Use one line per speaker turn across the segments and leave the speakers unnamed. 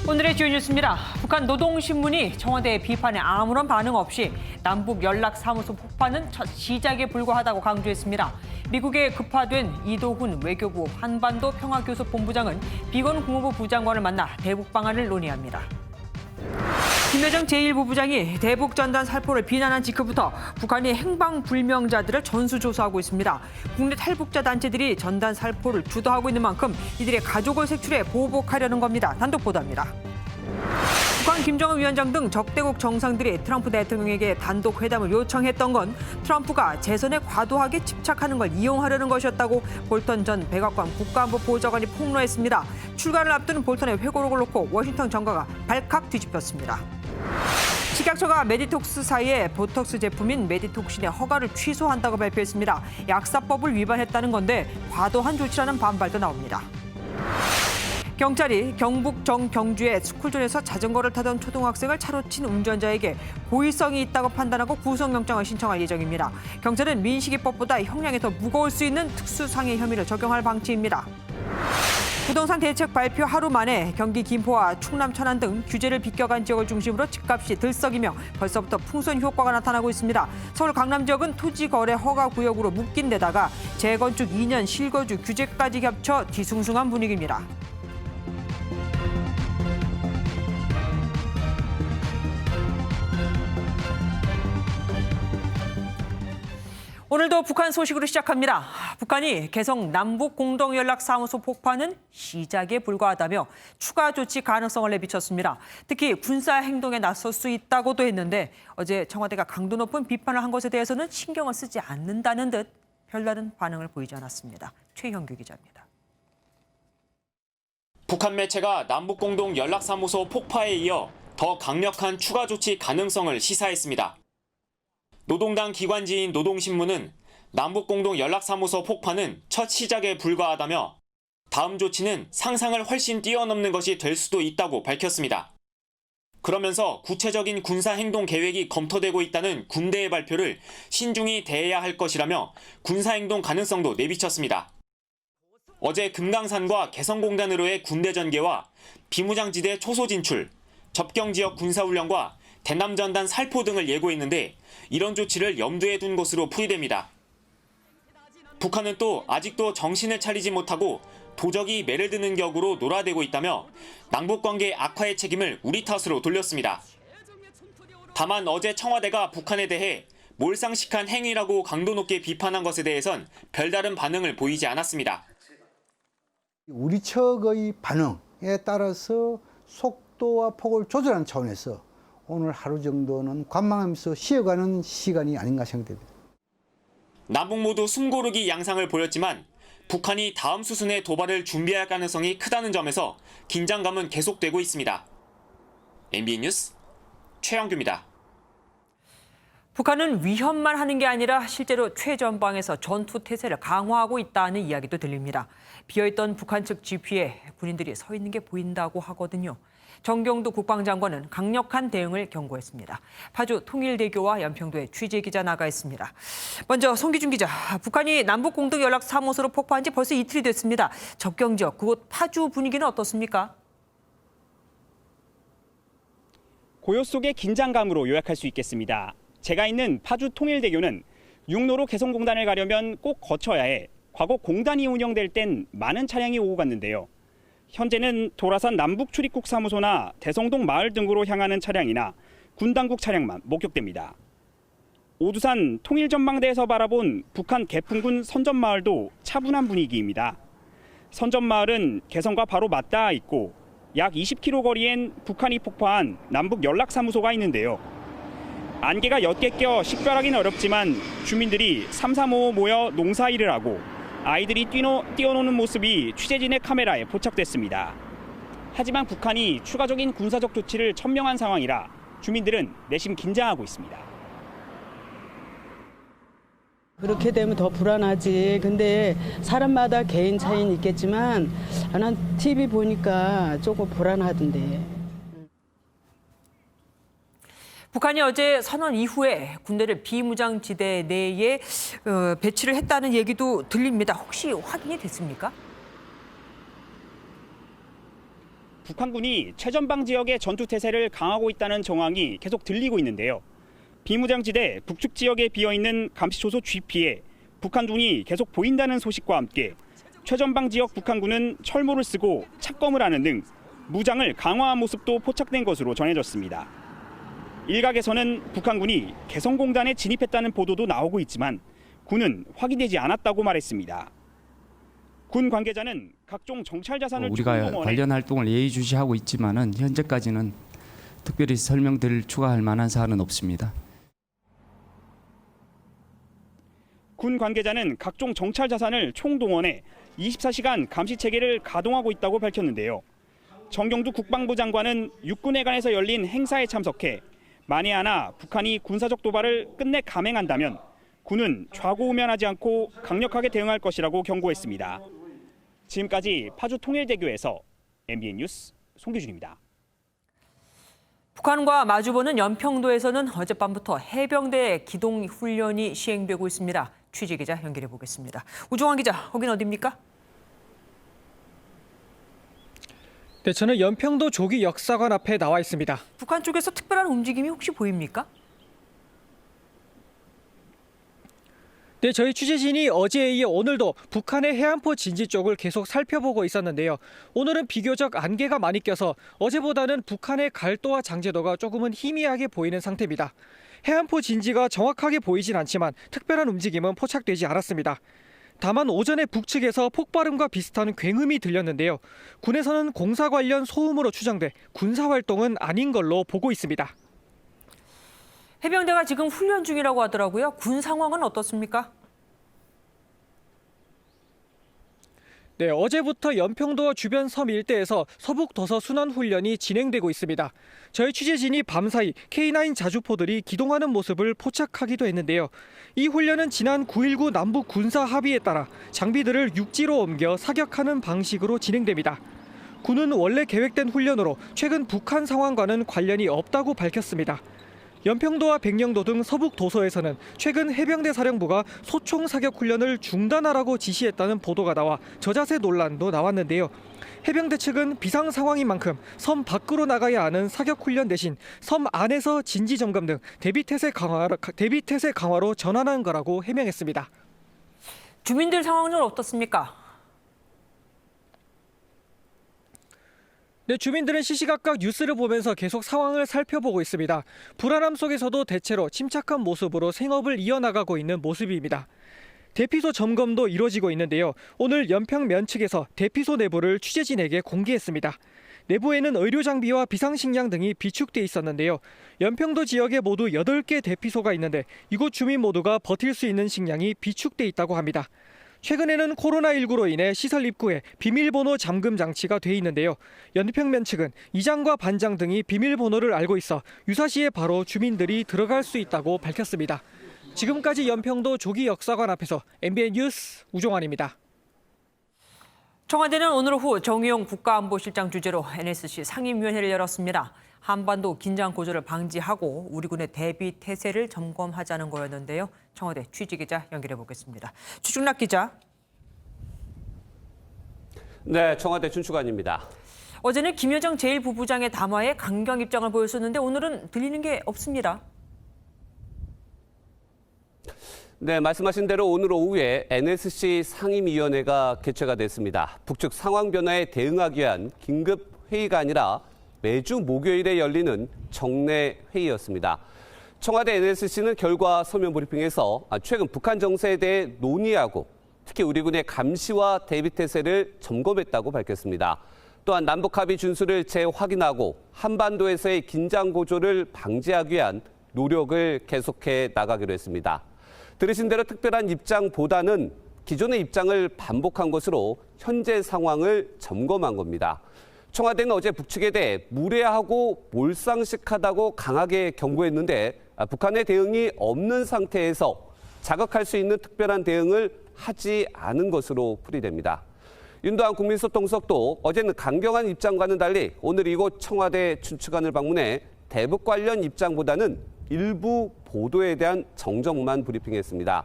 오늘의 주요 뉴스입니다. 북한 노동신문이 청와대 비판에 아무런 반응 없이 남북 연락사무소 폭파는 첫 시작에 불과하다고 강조했습니다. 미국에 급파된 이도훈 외교부 한반도 평화교섭본부장은 비건 국무부 부장관을 만나 대북 방안을 논의합니다. 김여정 제1부부장이 대북 전단 살포를 비난한 직후부터 북한이 행방불명자들을 전수조사하고 있습니다. 국내 탈북자 단체들이 전단 살포를 주도하고 있는 만큼 이들의 가족을 색출해 보복하려는 겁니다. 단독 보도합니다. 북한 김정은 위원장 등 적대국 정상들이 트럼프 대통령에게 단독 회담을 요청했던 건 트럼프가 재선에 과도하게 집착하는 걸 이용하려는 것이었다고 볼턴 전 백악관 국가안보보좌관이 폭로했습니다. 출간을 앞두는 볼턴의 회고록을 놓고 워싱턴 정가가 발칵 뒤집혔습니다. 식약처가 메디톡스사의 보톡스 제품인 메디톡신의 허가를 취소한다고 발표했습니다. 약사법을 위반했다는 건데 과도한 조치라는 반발도 나옵니다. 경찰이 경북 정경주의 스쿨존에서 자전거를 타던 초등학생을 차로 친 운전자에게 고의성이 있다고 판단하고 구속영장을 신청할 예정입니다. 경찰은 민식이법보다 형량이 더 무거울 수 있는 특수상해 혐의를 적용할 방침입니다. 부동산 대책 발표 하루 만에 경기 김포와 충남 천안 등 규제를 비껴간 지역을 중심으로 집값이 들썩이며 벌써부터 풍선 효과가 나타나고 있습니다. 서울 강남 지역은 토지거래 허가 구역으로 묶인 데다가 재건축 2년 실거주 규제까지 겹쳐 뒤숭숭한 분위기입니다. 오늘도 북한 소식으로 시작합니다. 북한이 개성 남북공동연락사무소 폭파는 시작에 불과하다며 추가 조치 가능성을 내비쳤습니다. 특히 군사 행동에 나설 수 있다고도 했는데 어제 청와대가 강도 높은 비판을 한 것에 대해서는 신경을 쓰지 않는다는 듯 별다른 반응을 보이지 않았습니다. 최형규 기자입니다.
북한 매체가 남북공동연락사무소 폭파에 이어 더 강력한 추가 조치 가능성을 시사했습니다. 노동당 기관지인 노동신문은 남북공동연락사무소 폭파는 첫 시작에 불과하다며 다음 조치는 상상을 훨씬 뛰어넘는 것이 될 수도 있다고 밝혔습니다. 그러면서 구체적인 군사행동 계획이 검토되고 있다는 군대의 발표를 신중히 대해야 할 것이라며 군사행동 가능성도 내비쳤습니다. 어제 금강산과 개성공단으로의 군대 전개와 비무장지대 초소 진출, 접경지역 군사훈련과 대남전단 살포 등을 예고했는데 이런 조치를 염두에 둔 것으로 풀이됩니다. 북한은 또 아직도 정신을 차리지 못하고 도적이 매를 드는 격으로 놀아대고 있다며 남북관계 악화의 책임을 우리 탓으로 돌렸습니다. 다만 어제 청와대가 북한에 대해 몰상식한 행위라고 강도 높게 비판한 것에 대해선 별다른 반응을 보이지 않았습니다.
우리 측의 반응에 따라서 속도와 폭을 조절하는 차원에서 오늘 하루 정도는 관망하면서 쉬어가는 시간이 아닌가 생각됩니다.
남북 모두 숨고르기 양상을 보였지만 북한이 다음 수순의 도발을 준비할 가능성이 크다는 점에서 긴장감은 계속되고 있습니다. MBN 뉴스 최영규입니다.
북한은 위협만 하는 게 아니라 실제로 최전방에서 전투 태세를 강화하고 있다는 이야기도 들립니다. 비어있던 북한 측 지피에 군인들이 서 있는 게 보인다고 하거든요. 정경두 국방장관은 강력한 대응을 경고했습니다. 파주 통일대교와 연평도에 취재기자 나가 있습니다. 먼저 송기준 기자, 북한이 남북공동연락사무소로 폭파한 지 벌써 이틀이 됐습니다. 접경 지역, 그곳 파주 분위기는 어떻습니까?
고요 속의 긴장감으로 요약할 수 있겠습니다. 제가 있는 파주 통일대교는 육로로 개성공단을 가려면 꼭 거쳐야 해 과거 공단이 운영될 땐 많은 차량이 오고 갔는데요. 현재는 도라산 남북출입국 사무소나 대성동 마을 등으로 향하는 차량이나 군 당국 차량만 목격됩니다. 오두산 통일전망대에서 바라본 북한 개풍군 선전마을도 차분한 분위기입니다. 선전마을은 개성과 바로 맞닿아 있고 약 20km 거리엔 북한이 폭파한 남북연락사무소가 있는데요. 안개가 옅게 껴 식별하기는 어렵지만 주민들이 3-3-5 모여 농사일을 하고 아이들이 뛰어노는 모습이 취재진의 카메라에 포착됐습니다. 하지만 북한이 추가적인 군사적 조치를 천명한 상황이라 주민들은 내심 긴장하고 있습니다.
그렇게 되면 더 불안하지. 근데 사람마다 개인 차이는 있겠지만 난 TV 보니까 조금 불안하던데.
북한이 어제 선언 이후에 군대를 비무장지대 내에 배치를 했다는 얘기도 들립니다. 혹시 확인이 됐습니까?
북한군이 최전방 지역의 전투 태세를 강화하고 있다는 정황이 계속 들리고 있는데요. 비무장지대 북측 지역에 비어있는 감시초소 GP에 북한군이 계속 보인다는 소식과 함께 최전방 지역 북한군은 철모를 쓰고 착검을 하는 등 무장을 강화한 모습도 포착된 것으로 전해졌습니다. 일각에서는 북한군이 개성공단에 진입했다는 보도도 나오고 있지만 군은 확인되지 않았다고 말했습니다. 군 관계자는 각종 정찰 자산을
우리가
총동원해
관련 활동을 예의주시하고 있지만은 현재까지는 특별히 설명드릴 추가할 만한 사안은 없습니다.
군 관계자는 각종 정찰 자산을 총동원해 24시간 감시 체계를 가동하고 있다고 밝혔는데요. 정경두 국방부 장관은 육군회관에서 열린 행사에 참석해 만에 하나 북한이 군사적 도발을 끝내 감행한다면 군은 좌고우면하지 않고 강력하게 대응할 것이라고 경고했습니다. 지금까지 파주 통일대교에서 MBN 뉴스 송규준입니다.
북한과 마주보는 연평도에서는 어젯밤부터 해병대 기동 훈련이 시행되고 있습니다. 취재 기자 연결해 보겠습니다. 우종환 기자, 거긴 어디입니까?
네, 저는 연평도 조기 역사관 앞에 나와 있습니다.
북한 쪽에서 특별한 움직임이 혹시 보입니까?
네, 저희 취재진이 어제에 이어 오늘도 북한의 해안포 진지 쪽을 계속 살펴보고 있었는데요. 오늘은 비교적 안개가 많이 껴서 어제보다는 북한의 갈도와 장제도가 조금은 희미하게 보이는 상태입니다. 해안포 진지가 정확하게 보이진 않지만 특별한 움직임은 포착되지 않았습니다. 다만 오전에 북측에서 폭발음과 비슷한 굉음이 들렸는데요. 군에서는 공사 관련 소음으로 추정돼 군사활동은 아닌 걸로 보고 있습니다.
해병대가 지금 훈련 중이라고 하더라고요. 군 상황은 어떻습니까?
네, 어제부터 연평도와 주변 섬 일대에서 서북 도서 순환 훈련이 진행되고 있습니다. 저희 취재진이 밤사이 K9 자주포들이 기동하는 모습을 포착하기도 했는데요. 이 훈련은 지난 9.19 남북 군사 합의에 따라 장비들을 육지로 옮겨 사격하는 방식으로 진행됩니다. 군은 원래 계획된 훈련으로 최근 북한 상황과는 관련이 없다고 밝혔습니다. 연평도와 백령도 등 서북 도서에서는 최근 해병대 사령부가 소총 사격 훈련을 중단하라고 지시했다는 보도가 나와 저자세 논란도 나왔는데요. 해병대 측은 비상 상황인 만큼 섬 밖으로 나가야 하는 사격 훈련 대신 섬 안에서 진지 점검 등 대비 태세 강화로 전환한 거라고 해명했습니다.
주민들 상황은 어떻습니까?
네, 주민들은 시시각각 뉴스를 보면서 계속 상황을 살펴보고 있습니다. 불안함 속에서도 대체로 침착한 모습으로 생업을 이어나가고 있는 모습입니다. 대피소 점검도 이뤄지고 있는데요. 오늘 연평면 측에서 대피소 내부를 취재진에게 공개했습니다. 내부에는 의료 장비와 비상식량 등이 비축돼 있었는데요. 연평도 지역에 모두 8개 대피소가 있는데 이곳 주민 모두가 버틸 수 있는 식량이 비축돼 있다고 합니다. 최근에는 코로나19로 인해 시설 입구에 비밀번호 잠금 장치가 돼 있는데요. 연평면 측은 이장과 반장 등이 비밀번호를 알고 있어 유사시에 바로 주민들이 들어갈 수 있다고 밝혔습니다. 지금까지 연평도 조기 역사관 앞에서 MBN 뉴스 우종환입니다.
청와대는 오늘 오후 정의용 국가안보실장 주재로 NSC 상임위원회를 열었습니다. 한반도 긴장 고조를 방지하고 우리 군의 대비 태세를 점검하자는 거였는데요. 청와대 취재기자 연결해 보겠습니다. 추중락 기자.
네, 청와대 춘추관입니다.
어제는 김여정 제1부부장의 담화에 강경 입장을 보였었는데 오늘은 들리는 게 없습니다.
네, 말씀하신 대로 오늘 오후에 NSC 상임위원회가 개최가 됐습니다. 북측 상황 변화에 대응하기 위한 긴급 회의가 아니라 매주 목요일에 열리는 정례 회의였습니다. 청와대 NSC는 결과 서면 브리핑에서 최근 북한 정세에 대해 논의하고 특히 우리 군의 감시와 대비 태세를 점검했다고 밝혔습니다. 또한 남북 합의 준수를 재확인하고 한반도에서의 긴장 고조를 방지하기 위한 노력을 계속해 나가기로 했습니다. 들으신 대로 특별한 입장보다는 기존의 입장을 반복한 것으로 현재 상황을 점검한 겁니다. 청와대는 어제 북측에 대해 무례하고 몰상식하다고 강하게 경고했는데 북한의 대응이 없는 상태에서 자극할 수 있는 특별한 대응을 하지 않은 것으로 풀이됩니다. 윤도한 국민소통수석도 어제는 강경한 입장과는 달리 오늘 이곳 청와대 춘추관을 방문해 대북 관련 입장보다는 일부 보도에 대한 정정만 브리핑했습니다.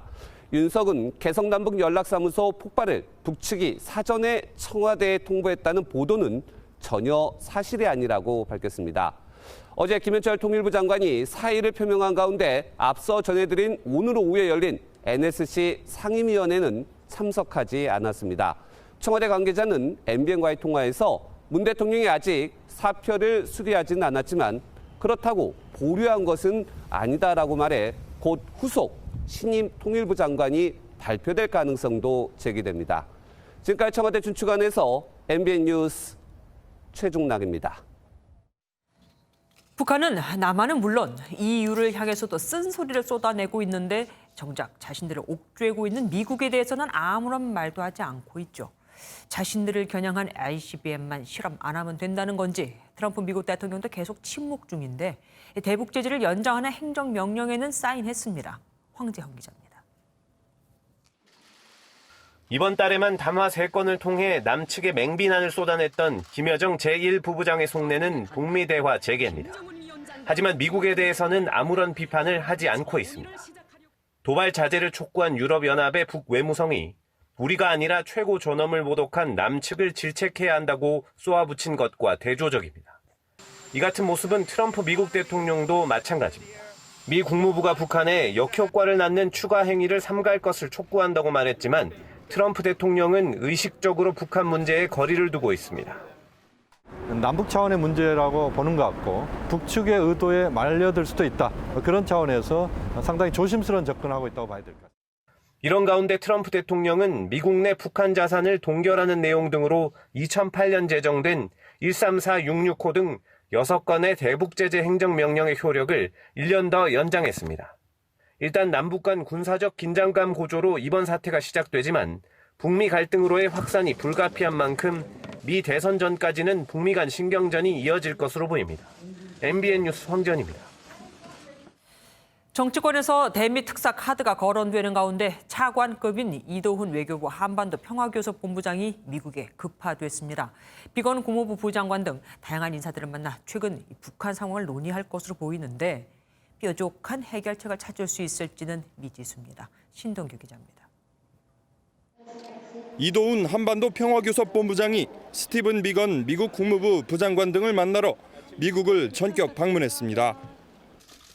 윤석은 개성남북 연락사무소 폭발을 북측이 사전에 청와대에 통보했다는 보도는 전혀 사실이 아니라고 밝혔습니다. 어제 김현철 통일부 장관이 사의를 표명한 가운데 앞서 전해드린 오늘 오후에 열린 NSC 상임위원회는 참석하지 않았습니다. 청와대 관계자는 MBN과의 통화에서 문 대통령이 아직 사표를 수리하지는 않았지만 그렇다고 보류한 것은 아니다라고 말해 곧 후속 신임 통일부 장관이 발표될 가능성도 제기됩니다. 지금까지 청와대 준축안에서 MBN 뉴스 최중락입니다.
북한은 남한은 물론 EU를 향해서도 쓴소리를 쏟아내고 있는데 정작 자신들을 옥죄고 있는 미국에 대해서는 아무런 말도 하지 않고 있죠. 자신들을 겨냥한 ICBM만 실험 안 하면 된다는 건지 트럼프 미국 대통령도 계속 침묵 중인데 대북 제재를 연장하는 행정명령에는 사인했습니다. 황재형 기자입니다.
이번 달에만 담화 3건을 통해 남측에 맹비난을 쏟아냈던 김여정 제1부부장의 속내는 북미 대화 재개입니다. 하지만 미국에 대해서는 아무런 비판을 하지 않고 있습니다. 도발 자제를 촉구한 유럽연합의 북외무성이 우리가 아니라 최고 존엄을 모독한 남측을 질책해야 한다고 쏘아붙인 것과 대조적입니다. 이 같은 모습은 트럼프 미국 대통령도 마찬가지입니다. 미 국무부가 북한에 역효과를 낳는 추가 행위를 삼가할 것을 촉구한다고 말했지만 트럼프 대통령은 의식적으로 북한 문제에 거리를 두고 있습니다.
남북 차원의 문제라고 보는 것 같고 북측의 의도에 말려들 수도 있다. 그런 차원에서 상당히 조심스러운 접근하고 있다고 봐야 될 것 같습니다.
이런 가운데 트럼프 대통령은 미국 내 북한 자산을 동결하는 내용 등으로 2008년 제정된 13466호 등 6건의 대북제재 행정명령의 효력을 1년 더 연장했습니다. 일단 남북 간 군사적 긴장감 고조로 이번 사태가 시작되지만 북미 갈등으로의 확산이 불가피한 만큼 미 대선 전까지는 북미 간 신경전이 이어질 것으로 보입니다. MBN 뉴스 황전입니다.
정치권에서 대미 특사 카드가 거론되는 가운데 차관급인 이도훈 외교부 한반도 평화교섭본부장이 미국에 급파됐습니다. 비건 국무부 부장관 등 다양한 인사들을 만나 최근 북한 상황을 논의할 것으로 보이는데 뾰족한 해결책을 찾을 수 있을지는 미지수입니다. 신동규 기자입니다.
이도훈 한반도 평화교섭본부장이 스티븐 비건 미국 국무부 부장관 등을 만나러 미국을 전격 방문했습니다.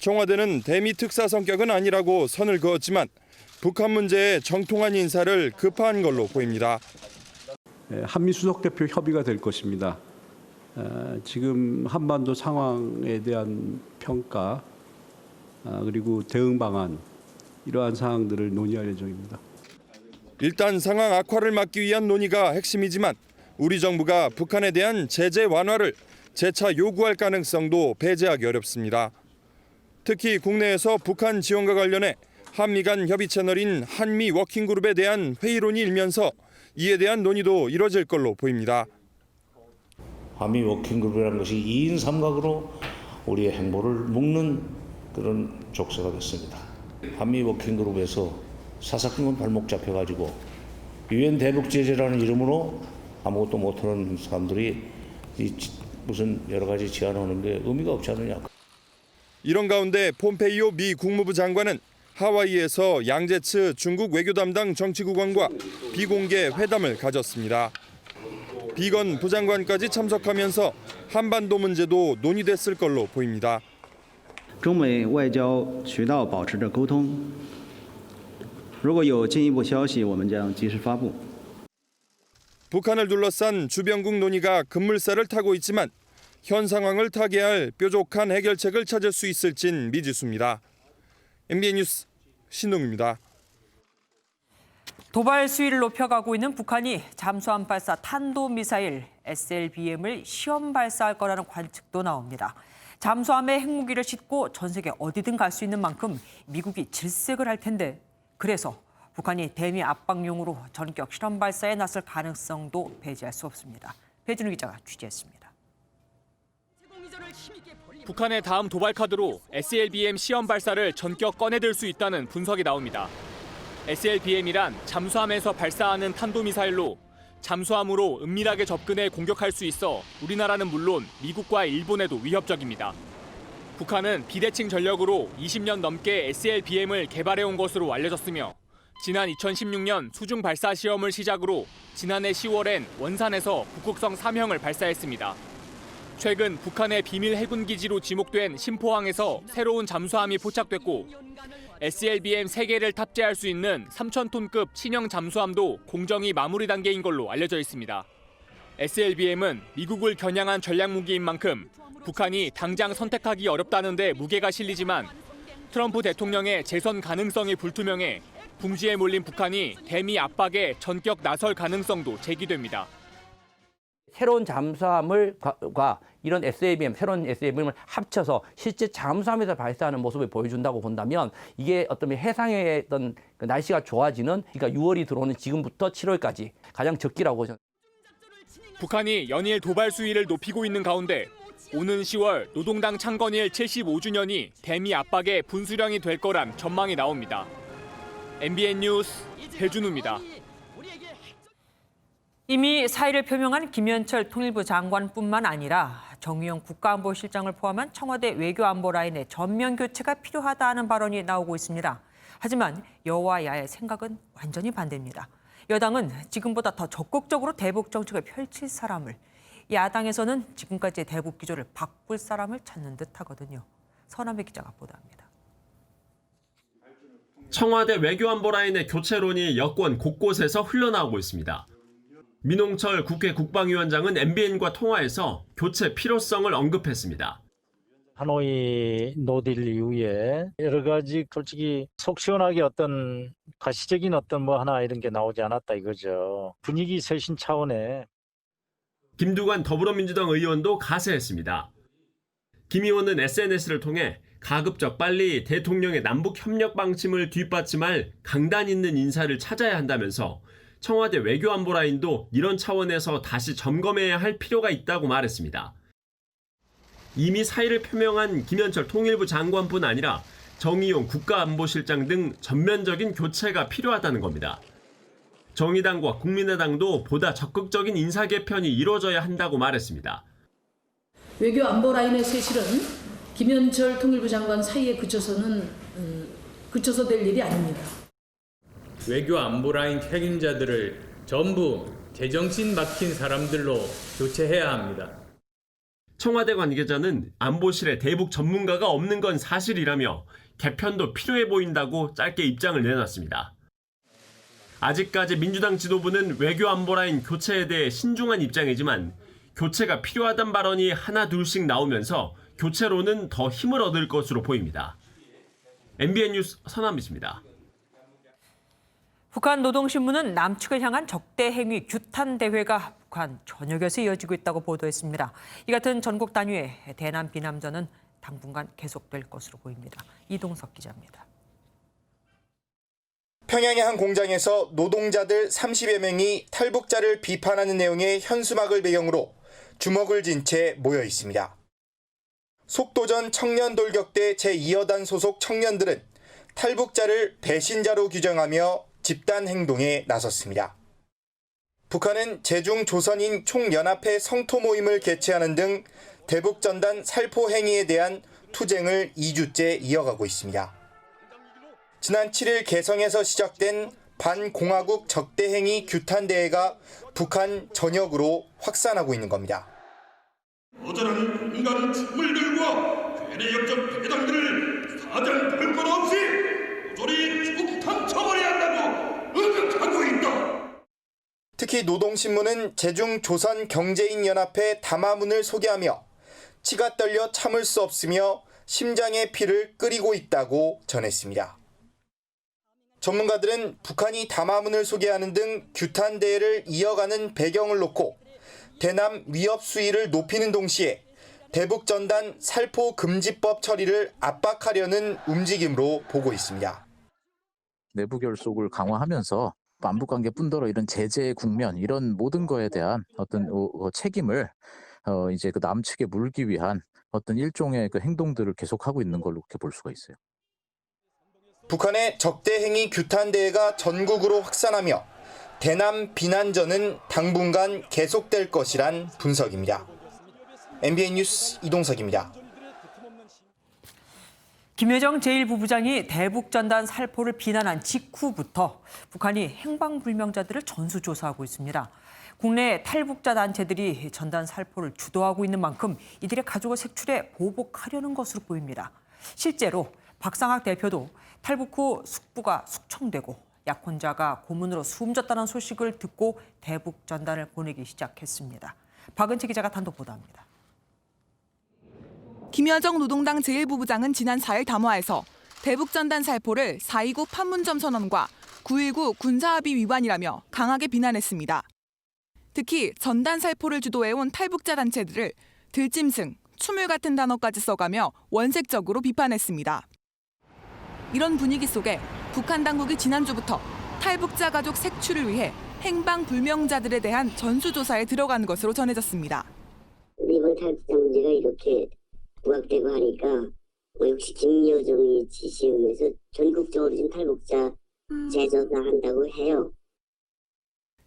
청와대는 대미 특사 성격은 아니라고 선을 그었지만 북한 문제에 정통한 인사를 급파한 걸로 보입니다.
한미 수석대표 협의가 될 것입니다. 지금 한반도 상황에 대한 평가 그리고 대응 방안 이러한 사항들을 논의할 예정입니다.
일단 상황 악화를 막기 위한 논의가 핵심이지만 우리 정부가 북한에 대한 제재 완화를 재차 요구할 가능성도 배제하기 어렵습니다. 특히 국내에서 북한 지원과 관련해 한미 간 협의 채널인 한미 워킹그룹에 대한 회의론이 일면서 이에 대한 논의도 이뤄질 걸로 보입니다.
한미 워킹그룹이라는 것이 2인 3각으로 우리의 행보를 묶는 그런 족쇄가 됐습니다. 한미 워킹그룹에서 사사건건 발목 잡혀가지고 유엔 대북 제재라는 이름으로 아무것도 못하는 사람들이 무슨 여러 가지 제안하는 게 의미가 없지 않느냐.
이런 가운데 폼페이오 미 국무부 장관은 하와이에서 양제츠 중국 외교 담당 정치국왕과 비공개 회담을 가졌습니다. 비건 부장관까지 참석하면서 한반도 문제도 논의됐을 걸로 보입니다.
中美外交渠道保持着沟通，如果有进一步消息，我们将及时发布。
북한을 둘러싼 주변국 논의가 급물살을 타고 있지만 현 상황을 타개할 뾰족한 해결책을 찾을 수 있을진 미지수입니다. MBN 뉴스 신동입니다.
도발 수위를 높여가고 있는 북한이 잠수함 발사 탄도미사일 SLBM을 시험 발사할 거라는 관측도 나옵니다. 잠수함에 핵무기를 싣고 전 세계 어디든 갈 수 있는 만큼 미국이 질색을 할 텐데 그래서 북한이 대미 압박용으로 전격 실험 발사에 나설 가능성도 배제할 수 없습니다. 배준우 기자가 취재했습니다.
북한의 다음 도발 카드로 SLBM 시험 발사를 전격 꺼내들 수 있다는 분석이 나옵니다. SLBM이란 잠수함에서 발사하는 탄도미사일로 잠수함으로 은밀하게 접근해 공격할 수 있어 우리나라는 물론 미국과 일본에도 위협적입니다. 북한은 비대칭 전력으로 20년 넘게 SLBM을 개발해온 것으로 알려졌으며 지난 2016년 수중 발사 시험을 시작으로 지난해 10월엔 원산에서 북극성 3형을 발사했습니다. 최근 북한의 비밀 해군 기지로 지목된 신포항에서 새로운 잠수함이 포착됐고 SLBM 3개를 탑재할 수 있는 3,000톤급 신형 잠수함도 공정이 마무리 단계인 걸로 알려져 있습니다. SLBM은 미국을 겨냥한 전략무기인 만큼 북한이 당장 선택하기 어렵다는 데 무게가 실리지만 트럼프 대통령의 재선 가능성이 불투명해 궁지에 몰린 북한이 대미 압박에 전격 나설 가능성도 제기됩니다.
새로운 잠수함과 이런 새로운 SLBM을 합쳐서 실제 잠수함에서 발사하는 모습을 보여준다고 본다면 이게 어떤 해상의 어떤 날씨가 좋아지는, 그러니까 6월이 들어오는 지금부터 7월까지 가장 적기라고.
북한이 연일 도발 수위를 높이고 있는 가운데 오는 10월 노동당 창건일 75주년이 대미 압박의 분수령이 될 거란 전망이 나옵니다. MBN 뉴스 배준우입니다.
이미 사의를 표명한 김현철 통일부 장관뿐만 아니라 정의용 국가안보실장을 포함한 청와대 외교안보 라인의 전면 교체가 필요하다는 발언이 나오고 있습니다. 하지만 여와 야의 생각은 완전히 반대입니다. 여당은 지금보다 더 적극적으로 대북 정책을 펼칠 사람을, 야당에서는 지금까지의 대북 기조를 바꿀 사람을 찾는 듯하거든요. 서남배 기자가 보도합니다.
청와대 외교안보 라인의 교체론이 여권 곳곳에서 흘러나오고 있습니다. 민홍철 국회 국방위원장은 MBN과 통화에서 교체 필요성을 언급했습니다.
하노이 노딜 이후에 여러 가지 솔직히 속 시원하게 어떤 가시적인 어떤 뭐 하나 이런 게 나오지 않았다 이거죠. 분위기 쇄신 차원에.
김두관 더불어민주당 의원도 가세했습니다. 김 의원은 SNS를 통해 가급적 빨리 대통령의 남북 협력 방침을 뒷받침할 강단 있는 인사를 찾아야 한다면서 청와대 외교안보 라인도 이런 차원에서 다시 점검해야 할 필요가 있다고 말했습니다. 이미 사의를 표명한 김현철 통일부 장관뿐 아니라 정의용 국가안보실장 등 전면적인 교체가 필요하다는 겁니다. 정의당과 국민의당도 보다 적극적인 인사 개편이 이루어져야 한다고 말했습니다.
외교 안보 라인의 쇄실은 김현철 통일부 장관 사이에 그쳐서 될 일이 아닙니다.
외교 안보 라인 책임자들을 전부 제정신 박힌 사람들로 교체해야 합니다.
청와대 관계자는 안보실에 대북 전문가가 없는 건 사실이라며 개편도 필요해 보인다고 짧게 입장을 내놨습니다. 아직까지 민주당 지도부는 외교 안보 라인 교체에 대해 신중한 입장이지만 교체가 필요하단 발언이 하나 둘씩 나오면서 교체로는 더 힘을 얻을 것으로 보입니다. MBN 뉴스 서남미입니다.
북한 노동신문은 남측을 향한 적대 행위 규탄 대회가 북한 전역에서 이어지고 있다고 보도했습니다. 이 같은 전국 단위의 대남 비남전은 당분간 계속될 것으로 보입니다. 이동석 기자입니다.
평양의 한 공장에서 노동자들 30여 명이 탈북자를 비판하는 내용의 현수막을 배경으로 주먹을 쥔 채 모여 있습니다. 속도전 청년 돌격대 제2여단 소속 청년들은 탈북자를 배신자로 규정하며 집단 행동에 나섰습니다. 북한은 제중 조선인 총연합회 성토 모임을 개최하는 등 대북전단 살포 행위에 대한 투쟁을 2주째 이어가고 있습니다. 지난 7일 개성에서 시작된 반공화국 적대행위 규탄대회가 북한 전역으로 확산하고 있는 겁니다.
모자란 인간 식물들과 괴뢰 역적 배당들을 사정 볼 것 없이 모조리 죽탕 쳐버려야 한다고 의격하고 있다.
특히 노동신문은 제중 조선경제인연합회 담화문을 소개하며 치가 떨려 참을 수 없으며 심장의 피를 끓이고 있다고 전했습니다. 전문가들은 북한이 담화문을 소개하는 등 규탄 대회를 이어가는 배경을 놓고 대남 위협 수위를 높이는 동시에 대북전단 살포 금지법 처리를 압박하려는 움직임으로 보고 있습니다.
내부 결속을 강화하면서 남북 관계뿐더러 이런 제재 국면 이런 모든 거에 대한 어떤 책임을 이제 그 남측에 물기 위한 어떤 일종의 그 행동들을 계속하고 있는 걸로 그렇게 볼 수가 있어요.
북한의 적대행위 규탄 대회가 전국으로 확산하며 대남 비난전은 당분간 계속될 것이란 분석입니다. MBN 뉴스 이동석입니다.
김여정 제1부부장이 대북전단 살포를 비난한 직후부터 북한이 행방불명자들을 전수조사하고 있습니다. 국내 탈북자 단체들이 전단 살포를 주도하고 있는 만큼 이들의 가족을 색출해 보복하려는 것으로 보입니다. 실제로 박상학 대표도 탈북 후 숙부가 숙청되고 약혼자가 고문으로 숨졌다는 소식을 듣고 대북 전단을 보내기 시작했습니다. 박은채 기자가 단독 보도합니다.
김여정 노동당 제1부부장은 지난 4일 담화에서 대북전단 살포를 4.29 판문점 선언과 9.19 군사합의 위반이라며 강하게 비난했습니다. 특히 전단 살포를 주도해온 탈북자 단체들을 들짐승, 추물 같은 단어까지 써가며 원색적으로 비판했습니다. 이런 분위기 속에 북한 당국이 지난주부터 탈북자 가족 색출을 위해 행방불명자들에 대한 전수조사에 들어간 것으로 전해졌습니다.
이번 탈북자 문제가 이렇게 부각되고 하니까 역시 김여정이 지시하면서 전국적으로 지금 탈북자 재조사한다고 해요.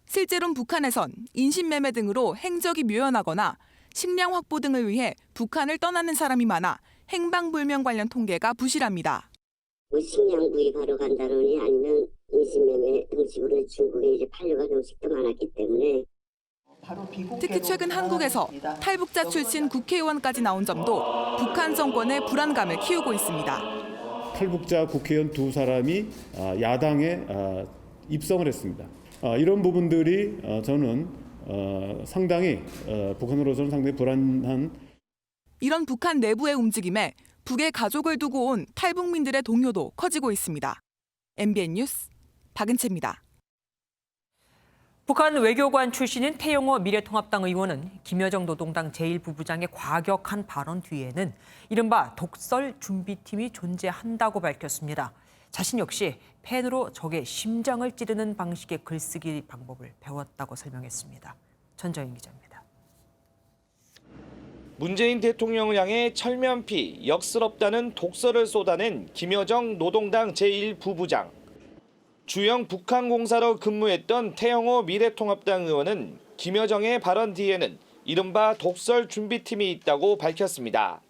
실제로는 북한에선 인신매매 등으로 행적이 묘연하거나 식량 확보 등을 위해 북한을 떠나는 사람이 많아 행방불명 관련 통계가 부실합니다.
뭐 식량 구입하러 간다느니 아니면 인신매매 등식으로 중국에 이제 팔려간 음식도 많았기 때문에
특히 최근 한국에서 탈북자 출신 국회의원까지 나온 점도 북한 정권의 불안감을 키우고 있습니다.
탈북자 국회의원 2사람이 야당에 입성을 했습니다. 이런 부분들이 저는 상당히 북한으로서는 상당히 불안한.
이런 북한 내부의 움직임에 북에 가족을 두고 온 탈북민들의 동요도 커지고 있습니다. MBN 뉴스 박은채입니다.
북한 외교관 출신인 태영호 미래통합당 의원은 김여정 노동당 제1부부장의 과격한 발언 뒤에는 이른바 독설 준비팀이 존재한다고 밝혔습니다. 자신 역시 펜으로 적의 심장을 찌르는 방식의 글쓰기 방법을 배웠다고 설명했습니다. 전정인 기자입니다.
문재인 대통령을 향해 철면피, 역스럽다는 독설을 쏟아낸 김여정 노동당 제1부부장. 주영 북한공사로 근무했던 태영호 미래통합당 의원은 김여정의 발언 뒤에는 이른바 독설 준비팀이 있다고 밝혔습니다.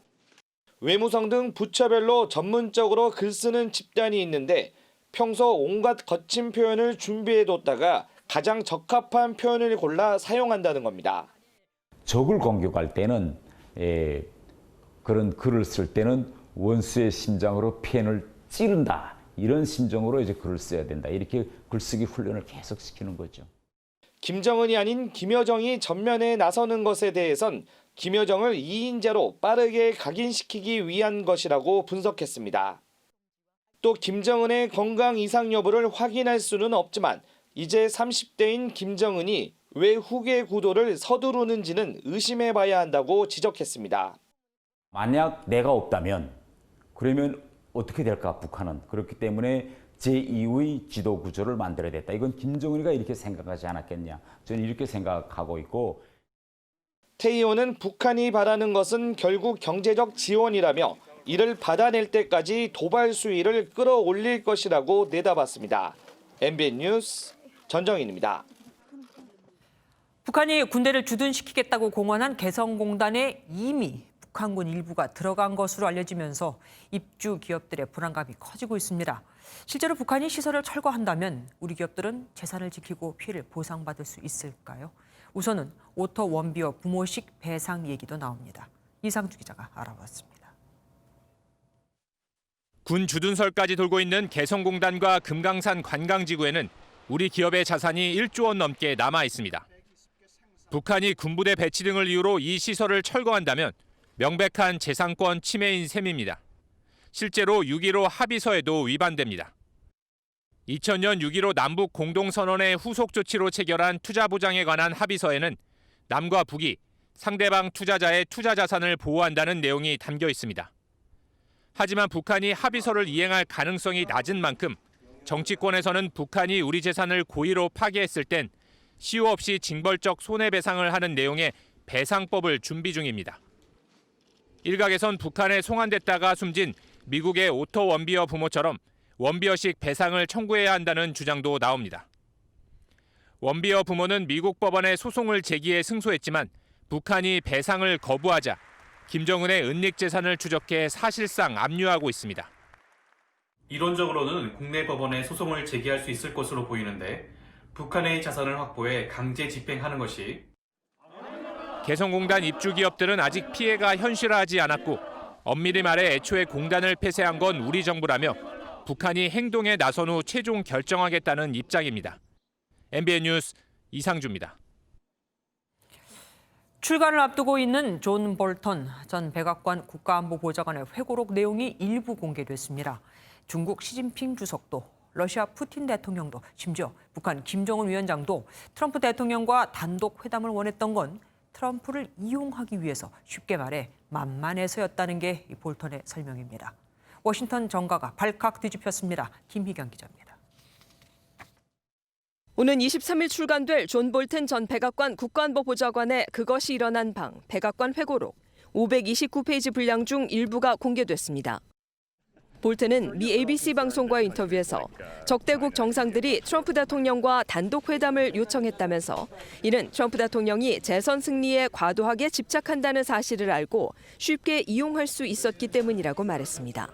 외무성 등 부처별로 전문적으로 글쓰는 집단이 있는데 평소 온갖 거친 표현을 준비해뒀다가 가장 적합한 표현을 골라 사용한다는 겁니다.
적을 공격할 때는 그런 글을 쓸 때는 원수의 심장으로 펜을 찌른다. 이런 심정으로 이제 글을 써야 된다. 이렇게 글쓰기 훈련을 계속 시키는 거죠.
김정은이 아닌 김여정이 전면에 나서는 것에 대해선 김여정을 2인자로 빠르게 각인시키기 위한 것이라고 분석했습니다. 또 김정은의 건강 이상 여부를 확인할 수는 없지만 이제 30대인 김정은이 왜 후계 구도를 서두르는지는 의심해봐야 한다고 지적했습니다.
만약 내가 없다면 그러면 어떻게 될까 북한은. 그렇기 때문에 제2의 지도 구조를 만들어야 됐다. 이건 김정은이가 이렇게 생각하지 않았겠냐. 저는 이렇게 생각하고 있고.
태 의원은 북한이 바라는 것은 결국 경제적 지원이라며 이를 받아낼 때까지 도발 수위를 끌어올릴 것이라고 내다봤습니다. MBN 뉴스 전정인입니다.
북한이 군대를 주둔시키겠다고 공언한 개성공단에 이미 북한군 일부가 들어간 것으로 알려지면서 입주 기업들의 불안감이 커지고 있습니다. 실제로 북한이 시설을 철거한다면 우리 기업들은 재산을 지키고 피해를 보상받을 수 있을까요? 우선은 오토 원비어 부모식 배상 얘기도 나옵니다. 이상주 기자가 알아봤습니다.
군 주둔설까지 돌고 있는 개성공단과 금강산 관광지구에는 우리 기업의 자산이 1조 원 넘게 남아 있습니다. 북한이 군부대 배치 등을 이유로 이 시설을 철거한다면 명백한 재산권 침해인 셈입니다. 실제로 6.15 합의서에도 위반됩니다. 2000년 6.15 남북 공동선언의 후속 조치로 체결한 투자 보장에 관한 합의서에는 남과 북이 상대방 투자자의 투자 자산을 보호한다는 내용이 담겨 있습니다. 하지만 북한이 합의서를 이행할 가능성이 낮은 만큼 정치권에서는 북한이 우리 재산을 고의로 파괴했을 땐 시효 없이 징벌적 손해배상을 하는 내용의 배상법을 준비 중입니다. 일각에선 북한에 송환됐다가 숨진 미국의 오토 원비어 부모처럼 원비어식 배상을 청구해야 한다는 주장도 나옵니다. 원비어 부모는 미국 법원에 소송을 제기해 승소했지만 북한이 배상을 거부하자
김정은의 은닉 재산을 추적해 사실상 압류하고 있습니다.
이론적으로는 국내 법원에 소송을 제기할 수 있을 것으로 보이는데 북한의 자산을 확보해 강제 집행하는 것이
개성공단 입주 기업들은 아직 피해가 현실화하지 않았고 엄밀히 말해 애초에 공단을 폐쇄한 건 우리 정부라며 북한이 행동에 나선 후 최종 결정하겠다는 입장입니다. MBN 뉴스 이상주입니다.
출간을 앞두고 있는 존 볼턴 전 백악관 국가안보보좌관의 회고록 내용이 일부 공개됐습니다. 중국 시진핑 주석도, 러시아 푸틴 대통령도, 심지어 북한 김정은 위원장도 트럼프 대통령과 단독 회담을 원했던 건 트럼프를 이용하기 위해서 쉽게 말해 만만해서였다는 게 이 볼턴의 설명입니다. 워싱턴 정가가 발칵 뒤집혔습니다. 김희경 기자입니다.
오는 23일 출간될 존 볼튼 전 백악관 국가안보보좌관의 그것이 일어난 방 백악관 회고록 529페이지 분량 중 일부가 공개됐습니다. 볼튼은 미 ABC 방송과의 인터뷰에서 적대국 정상들이 트럼프 대통령과 단독 회담을 요청했다면서 이는 트럼프 대통령이 재선 승리에 과도하게 집착한다는 사실을 알고 쉽게 이용할 수 있었기 때문이라고 말했습니다.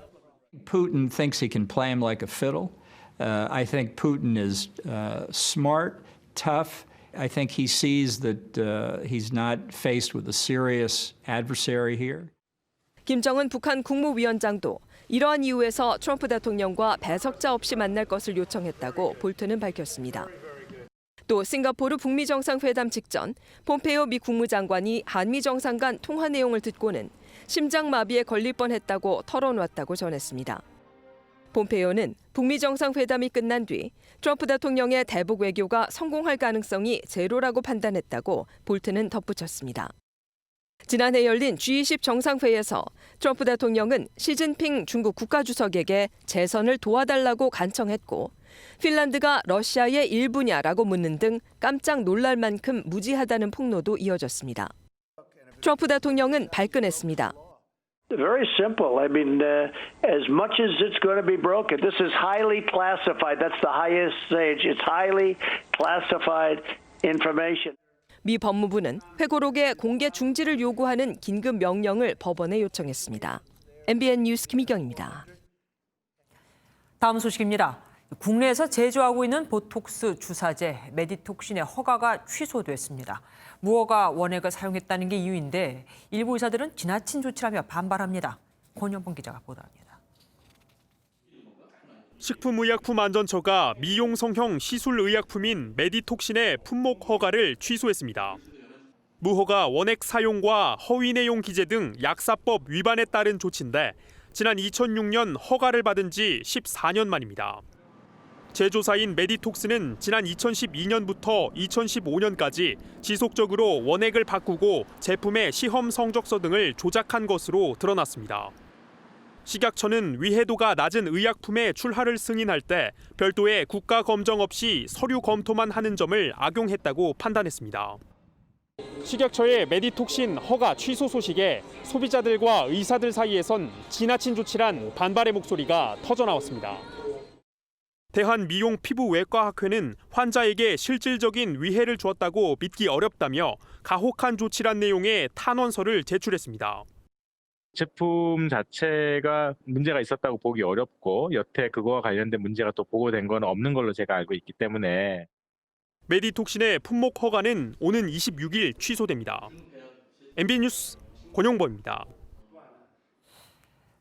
Putin thinks he can play him like a fiddle. I think Putin is smart, tough. I think he sees that he's not faced with a serious adversary here.
김정은 북한 국무위원장도 이러한 이유에서 트럼프 대통령과 배석자 없이 만날 것을 요청했다고 볼튼은 밝혔습니다. 또 싱가포르 북미 정상회담 직전 폼페이오 미 국무장관이 한미 정상 간 통화 내용을 듣고는 심장마비에 걸릴 뻔했다고 털어놓았다고 전했습니다. 폼페이오는 북미 정상회담이 끝난 뒤 트럼프 대통령의 대북 외교가 성공할 가능성이 제로라고 판단했다고 볼튼은 덧붙였습니다. 지난해 열린 G20 정상회의에서 트럼프 대통령은 시진핑 중국 국가주석에게 재선을 도와달라고 간청했고 핀란드가 러시아의 일부냐라고 묻는 등 깜짝 놀랄 만큼 무지하다는 폭로도 이어졌습니다. 트럼프 대통령은 발끈했습니다.
Very simple. I mean, as much as it's going to be broken, this is highly classified. That's the highest stage. It's highly classified information.
미 법무부는 회고록의 공개 중지를 요구하는 긴급 명령을 법원에 요청했습니다. MBN 뉴스 김희경입니다.
다음 소식입니다. 국내에서 제조하고 있는 보톡스 주사제 메디톡신의 허가가 취소됐습니다. 무허가 원액을 사용했다는 게 이유인데 일부 의사들은 지나친 조치라며 반발합니다. 권영범 기자가 보도합니다.
식품의약품안전처가 미용 성형 시술 의약품인 메디톡신의 품목 허가를 취소했습니다. 무허가 원액 사용과 허위 내용 기재 등 약사법 위반에 따른 조치인데 지난 2006년 허가를 받은 지 14년 만입니다. 제조사인 메디톡스는 지난 2012년부터 2015년까지 지속적으로 원액을 바꾸고 제품의 시험 성적서 등을 조작한 것으로 드러났습니다. 식약처는 위해도가 낮은 의약품의 출하를 승인할 때 별도의 국가 검정 없이 서류 검토만 하는 점을 악용했다고 판단했습니다. 식약처의 메디톡신 허가 취소 소식에 소비자들과 의사들 사이에선 지나친 조치란 반발의 목소리가 터져나왔습니다. 대한미용피부외과학회는 환자에게 실질적인 위해를 주었다고 믿기 어렵다며 가혹한 조치란 내용의 탄원서를 제출했습니다.
제품 자체가 문제가 있었다고 보기 어렵고 여태 그거와 관련된 문제가 또 보고된 건 없는 걸로 제가 알고 있기 때문에
메디톡신의 품목 허가는 오는 26일 취소됩니다. MBN 뉴스 권용범입니다.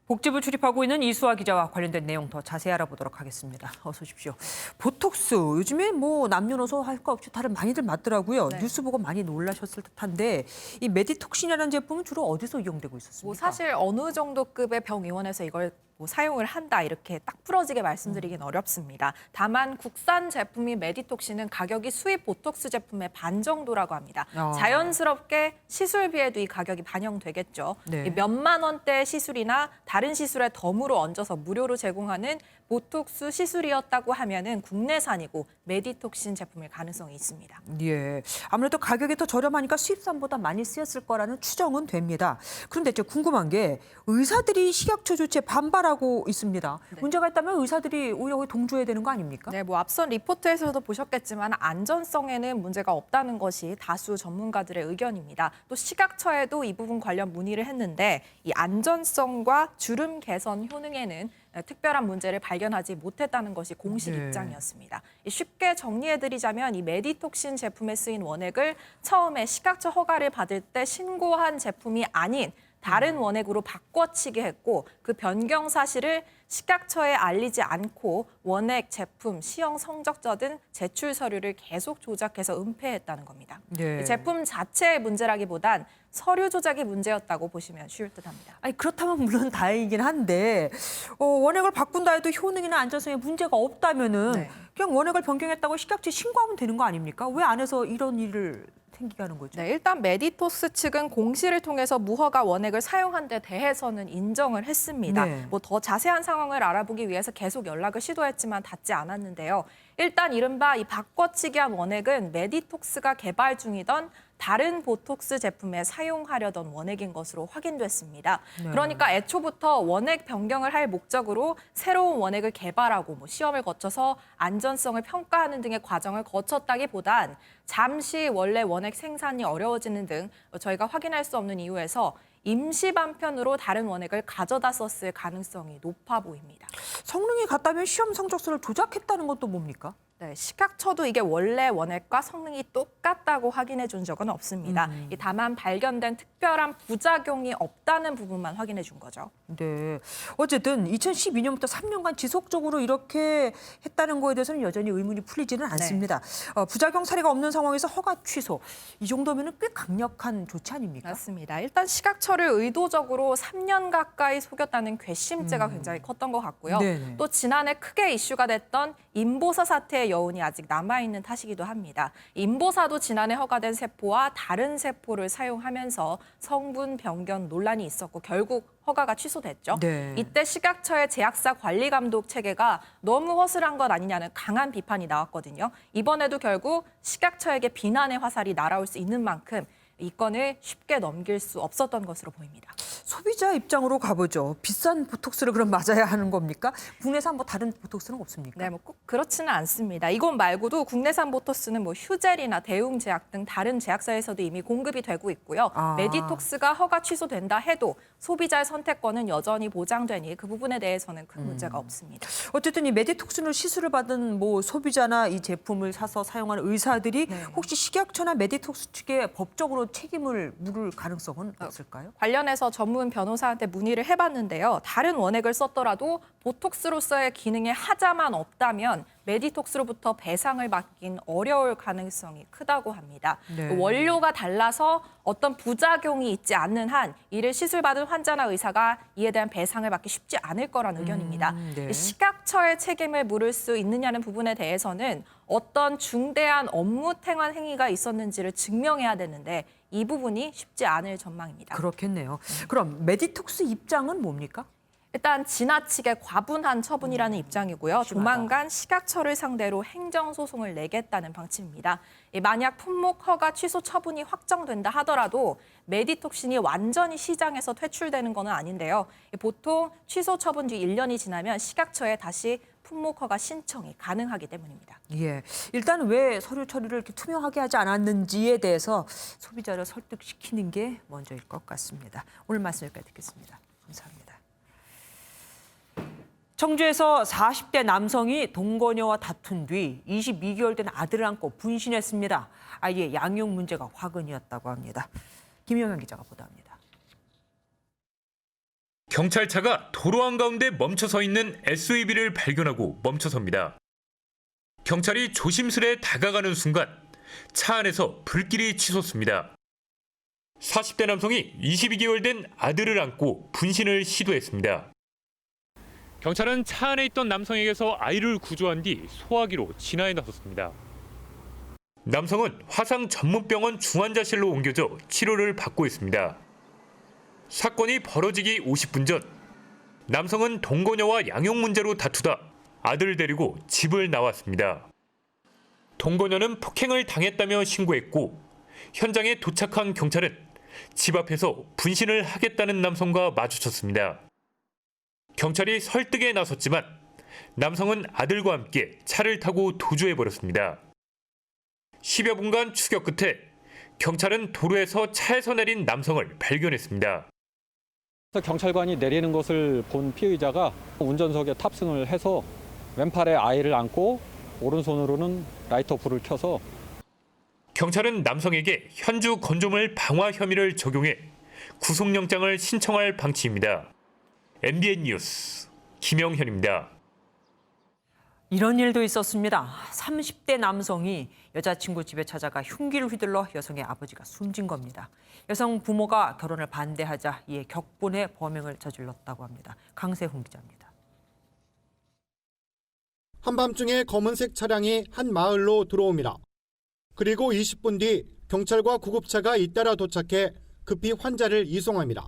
복지부 출입하고 있는 이수아 기자와 관련된 내용 더 자세히 알아보도록 하겠습니다. 어서 오십시오. 보톡스 요즘에 뭐 남녀노소 할 거 없이 다들 많이들 맞더라고요.
네.
뉴스 보고 많이 놀라셨을 듯한데 이 메디톡신이라는 제품은 주로 어디서 이용되고 있었습니까?
뭐 사실 어느 정도 급의 병의원에서 이걸 뭐 사용을 한다 이렇게 딱 부러지게 말씀드리긴 어렵습니다. 다만 국산 제품인 메디톡신은 가격이 수입 보톡스 제품의 반 정도라고 합니다. 자연스럽게 시술비에도 이 가격이 반영되겠죠.
네.
이 몇만 원대 시술이나 다른 시술에 덤으로 얹어서 무료로 제공하는 보톡스 시술이었다고 하면은 국내산이고 메디톡신 제품일 가능성이 있습니다.
예, 아무래도 가격이 더 저렴하니까 수입산보다 많이 쓰였을 거라는 추정은 됩니다. 그런데 저 궁금한 게 의사들이 식약처 조치에 반발하고 비판하고 있습니다. 문제가 있다면 의사들이 오히려 동조해야 되는 거 아닙니까?
네, 앞선 리포트에서도 보셨겠지만 안전성에는 문제가 없다는 것이 다수 전문가들의 의견입니다. 또 식약처에도 이 부분 관련 문의를 했는데 이 안전성과 주름 개선 효능에는 특별한 문제를 발견하지 못했다는 것이 공식 입장이었습니다. 쉽게 정리해드리자면 이 메디톡신 제품에 쓰인 원액을 처음에 식약처 허가를 받을 때 신고한 제품이 아닌 다른 원액으로 바꿔치기 했고 그 변경 사실을 식약처에 알리지 않고 원액, 제품, 시형 성적서 등 제출 서류를 계속 조작해서 은폐했다는 겁니다.
네.
제품 자체의 문제라기보단 서류 조작이 문제였다고 보시면 쉬울 듯합니다.
아니 그렇다면 물론 다행이긴 한데 원액을 바꾼다 해도 효능이나 안전성에 문제가 없다면은 그냥 원액을 변경했다고 식약처에 신고하면 되는 거 아닙니까? 왜 안 해서 이런 일을 생기게 하는 거죠?
네, 일단 메디토스 측은 공시를 통해서 무허가 원액을 사용한 데 대해서는 인정을 했습니다.
네.
더 자세한 상황을 알아보기 위해서 계속 연락을 시도했지만 닿지 않았는데요. 일단 이른바 이 바꿔치기한 원액은 메디톡스가 개발 중이던 다른 보톡스 제품에 사용하려던 원액인 것으로 확인됐습니다.
네.
그러니까 애초부터 원액 변경을 할 목적으로 새로운 원액을 개발하고 시험을 거쳐서 안전성을 평가하는 등의 과정을 거쳤다기보단 잠시 원래 원액 생산이 어려워지는 등 저희가 확인할 수 없는 이유에서 임시 반편으로 다른 원액을 가져다 썼을 가능성이 높아 보입니다.
성능이 같다면 시험 성적서를 조작했다는 건 또 뭡니까?
네, 식약처도 이게 원래 원액과 성능이 똑같다고 확인해 준 적은 없습니다. 다만 발견된 특별한 부작용이 없다는 부분만 확인해 준 거죠.
네. 어쨌든 2012년부터 3년간 지속적으로 이렇게 했다는 거에 대해서는 여전히 의문이 풀리지는 않습니다. 부작용 사례가 없는 상황에서 허가 취소. 이 정도면 꽤 강력한 조치 아닙니까?
맞습니다. 일단 식약처를 의도적으로 3년 가까이 속였다는 괘씸죄가 굉장히 컸던 것 같고요.
네네.
또 지난해 크게 이슈가 됐던 인보사 사태의 여운이 아직 남아있는 탓이기도 합니다. 인보사도 지난해 허가된 세포와 다른 세포를 사용하면서 성분 변경 논란이 있었고 결국 허가가 취소됐죠.
네.
이때 식약처의 제약사 관리 감독 체계가 너무 허술한 것 아니냐는 강한 비판이 나왔거든요. 이번에도 결국 식약처에게 비난의 화살이 날아올 수 있는 만큼 이 건을 쉽게 넘길 수 없었던 것으로 보입니다.
소비자 입장으로 가보죠. 비싼 보톡스를 그럼 맞아야 하는 겁니까? 국내산 다른 보톡스는 없습니까?
네, 꼭 그렇지는 않습니다. 이것 말고도 국내산 보톡스는 휴젤이나 대웅제약 등 다른 제약사에서도 이미 공급이 되고 있고요. 메디톡스가 허가 취소된다 해도 소비자의 선택권은 여전히 보장되니 그 부분에 대해서는 큰 문제가 없습니다.
어쨌든 이 메디톡스를 시술을 받은 소비자나 이 제품을 사서 사용하는 의사들이 혹시 식약처나 메디톡스 측에 법적으로 책임을 물을 가능성은 없을까요?
관련해서 전문 변호사한테 문의를 해봤는데요. 다른 원액을 썼더라도 보톡스로서의 기능에 하자만 없다면 메디톡스로부터 배상을 받긴 어려울 가능성이 크다고 합니다.
네.
원료가 달라서 어떤 부작용이 있지 않는 한 이를 시술받은 환자나 의사가 이에 대한 배상을 받기 쉽지 않을 거란 의견입니다.
네.
식약처의 책임을 물을 수 있느냐는 부분에 대해서는 어떤 중대한 업무 행한 행위가 있었는지를 증명해야 되는데 이 부분이 쉽지 않을 전망입니다.
그렇겠네요. 그럼 메디톡스 입장은 뭡니까?
일단 지나치게 과분한 처분이라는 입장이고요. 조만간 식약처를 상대로 행정소송을 내겠다는 방침입니다. 만약 품목 허가 취소 처분이 확정된다 하더라도 메디톡신이 완전히 시장에서 퇴출되는 건 아닌데요. 보통 취소 처분 뒤 1년이 지나면 식약처에 다시 품목 허가 신청이 가능하기 때문입니다.
예, 일단 왜 서류 처리를 이렇게 투명하게 하지 않았는지에 대해서 소비자를 설득시키는 게 먼저일 것 같습니다. 오늘 말씀 여기까지 듣겠습니다. 감사합니다. 청주에서 40대 남성이 동거녀와 다툰 뒤 22개월 된 아들을 안고 분신했습니다. 아이의 양육 문제가 화근이었다고 합니다. 김영현 기자가 보도합니다.
경찰차가 도로 한가운데 멈춰서 있는 SUV를 발견하고 멈춰섭니다. 경찰이 조심스레 다가가는 순간 차 안에서 불길이 치솟습니다. 40대 남성이 22개월 된 아들을 안고 분신을 시도했습니다. 경찰은 차 안에 있던 남성에게서 아이를 구조한 뒤 소화기로 진화에 나섰습니다. 남성은 화상 전문병원 중환자실로 옮겨져 치료를 받고 있습니다. 사건이 벌어지기 50분 전 남성은 동거녀와 양육 문제로 다투다 아들을 데리고 집을 나왔습니다. 동거녀는 폭행을 당했다며 신고했고 현장에 도착한 경찰은 집 앞에서 분신을 하겠다는 남성과 마주쳤습니다.
경찰이 설득에 나섰지만 남성은 아들과 함께 차를 타고 도주해버렸습니다. 10여 분간 추격 끝에 경찰은 도로에서 차에서 내린 남성을 발견했습니다.
경찰관이 내리는 것을 본 피의자가 운전석에 탑승을 해서 왼팔에 아이를 안고 오른손으로는 라이터 불을 켜서
경찰은 남성에게 현주 건조물 방화 혐의를 적용해 구속영장을 신청할 방침입니다. MBN 뉴스 김영현입니다.
이런 일도 있었습니다. 30대 남성이 여자친구 집에 찾아가 흉기를 휘둘러 여성의 아버지가 숨진 겁니다. 여성 부모가 결혼을 반대하자 이에 격분해 범행을 저질렀다고 합니다. 강세훈 기자입니다.
한밤중에 검은색 차량이 한 마을로 들어옵니다. 그리고 20분 뒤 경찰과 구급차가 잇따라 도착해 급히 환자를 이송합니다.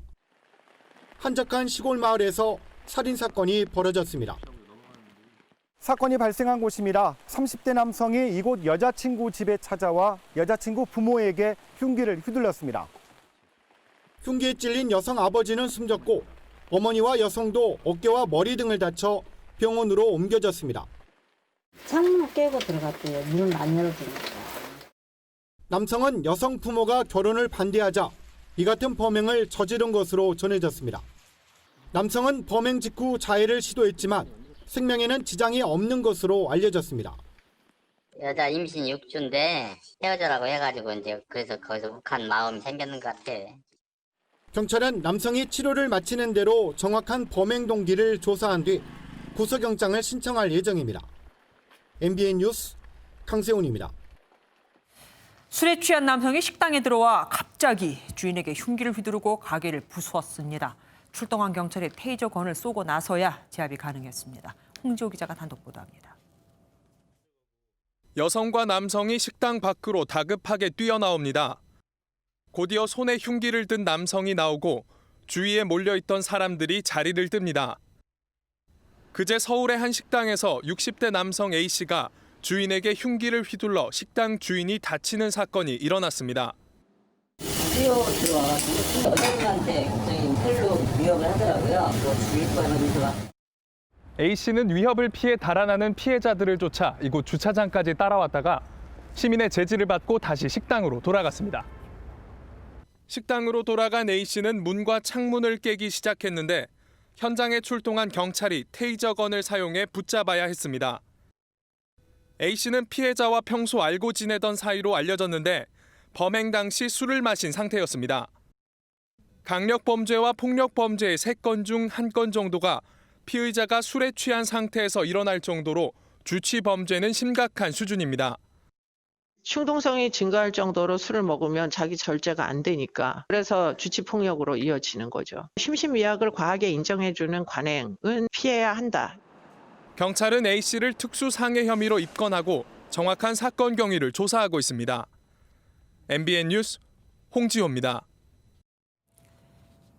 한적한 시골 마을에서 살인 사건이 벌어졌습니다.
사건이 발생한 곳입니다. 30대 남성이 이곳 여자친구 집에 찾아와 여자친구 부모에게 흉기를 휘둘렀습니다.
흉기에 찔린 여성 아버지는 숨졌고 어머니와 여성도 어깨와 머리 등을 다쳐 병원으로 옮겨졌습니다.
창문을 깨고 들어갔대요. 문을 안 열어주니까.
남성은 여성 부모가 결혼을 반대하자 이 같은 범행을 저지른 것으로 전해졌습니다. 남성은 범행 직후 자해를 시도했지만 생명에는 지장이 없는 것으로 알려졌습니다.
여자 임신 6주인데 헤어져라고 해가지고 이제 그래서 거기서 욱한 마음이 생겼는 것 같아.
경찰은 남성이 치료를 마치는 대로 정확한 범행 동기를 조사한 뒤 구속영장을 신청할 예정입니다. MBN 뉴스 강세훈입니다.
술에 취한 남성이 식당에 들어와 갑자기 주인에게 흉기를 휘두르고 가게를 부수었습니다. 출동한 경찰이 테이저건을 쏘고 나서야 제압이 가능했습니다. 홍지호 기자가 단독 보도합니다.
여성과 남성이 식당 밖으로 다급하게 뛰어나옵니다. 곧이어 손에 흉기를 든 남성이 나오고 주위에 몰려있던 사람들이 자리를 뜹니다. 그제 서울의 한 식당에서 60대 남성 A씨가 주인에게 흉기를 휘둘러 식당 주인이 다치는 사건이 일어났습니다.
뛰어 들어와가지고 여자분한테 굉장히 텔로 위협을 하더라고요. 주일 거라면서.
A씨는 위협을 피해 달아나는 피해자들을 쫓아 이곳 주차장까지 따라왔다가 시민의 제지를 받고 다시 식당으로 돌아갔습니다. 식당으로 돌아간 A씨는 문과 창문을 깨기 시작했는데 현장에 출동한 경찰이 테이저건을 사용해 붙잡아야 했습니다. A씨는 피해자와 평소 알고 지내던 사이로 알려졌는데 범행 당시 술을 마신 상태였습니다. 강력범죄와 폭력범죄의 3건 중 1건 정도가 피의자가 술에 취한 상태에서 일어날 정도로 주치범죄는 심각한 수준입니다.
충동성이 증가할 정도로 술을 먹으면 자기 절제가 안 되니까 그래서 주치폭력으로 이어지는 거죠. 심신미약을 과하게 인정해주는 관행은 피해야 한다.
경찰은 A씨를 특수상해 혐의로 입건하고 정확한 사건 경위를 조사하고 있습니다. MBN 뉴스 홍지호입니다.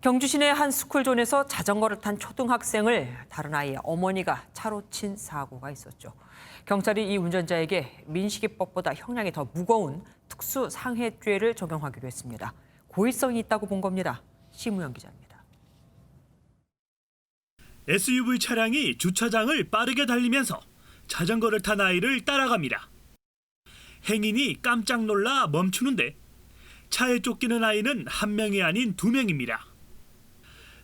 경주 시내 한 스쿨존에서 자전거를 탄 초등학생을 다른 아이의 어머니가 차로 친 사고가 있었죠. 경찰이 이 운전자에게 민식이법보다 형량이 더 무거운 특수상해죄를 적용하기로 했습니다. 고의성이 있다고 본 겁니다. 심우영 기자입니다.
SUV 차량이 주차장을 빠르게 달리면서 자전거를 탄 아이를 따라갑니다. 행인이 깜짝 놀라 멈추는데 차에 쫓기는 아이는 한 명이 아닌 2명입니다.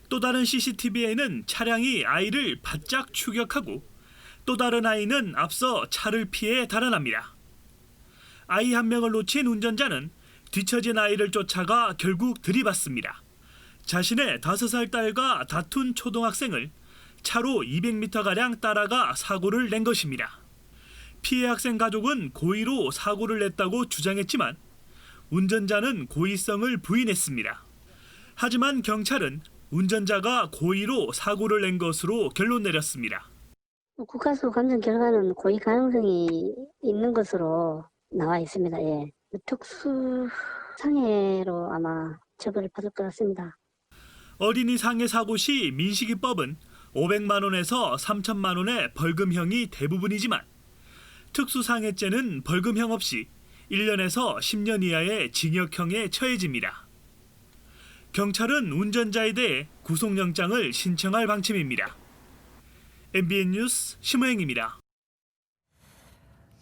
또 다른 CCTV에는 차량이 아이를 바짝 추격하고 또 다른 아이는 앞서 차를 피해 달아납니다. 아이 한 명을 놓친 운전자는 뒤처진 아이를 쫓아가 결국 들이받습니다. 자신의 5살 딸과 다툰 초등학생을 차로 200m가량 따라가 사고를 낸 것입니다. 피해 학생 가족은 고의로 사고를 냈다고 주장했지만 운전자는 고의성을 부인했습니다. 하지만 경찰은 운전자가 고의로 사고를 낸 것으로 결론 내렸습니다.
국가수 감정 결과는 고의 가능성이 있는 것으로 나와 있습니다. 예. 특수 상해로 아마 처벌을 받을 것 같습니다.
어린이 상해 사고 시 민식이법은 500만 원에서 3천만 원의 벌금형이 대부분이지만 특수상해죄는 벌금형 없이 1년에서 10년 이하의 징역형에 처해집니다. 경찰은 운전자에 대해 구속영장을 신청할 방침입니다. MBN 뉴스 심호영입니다.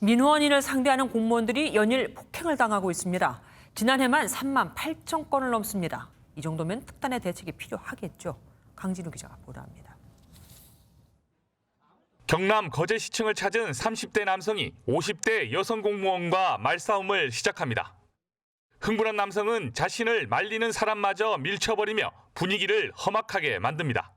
민원인을 상대하는 공무원들이 연일 폭행을 당하고 있습니다. 지난해만 3만 8천 건을 넘습니다. 이 정도면 특단의 대책이 필요하겠죠. 강진우 기자가 보도합니다.
경남 거제시청을 찾은 30대 남성이 50대 여성 공무원과 말싸움을 시작합니다. 흥분한 남성은 자신을 말리는 사람마저 밀쳐버리며 분위기를 험악하게 만듭니다.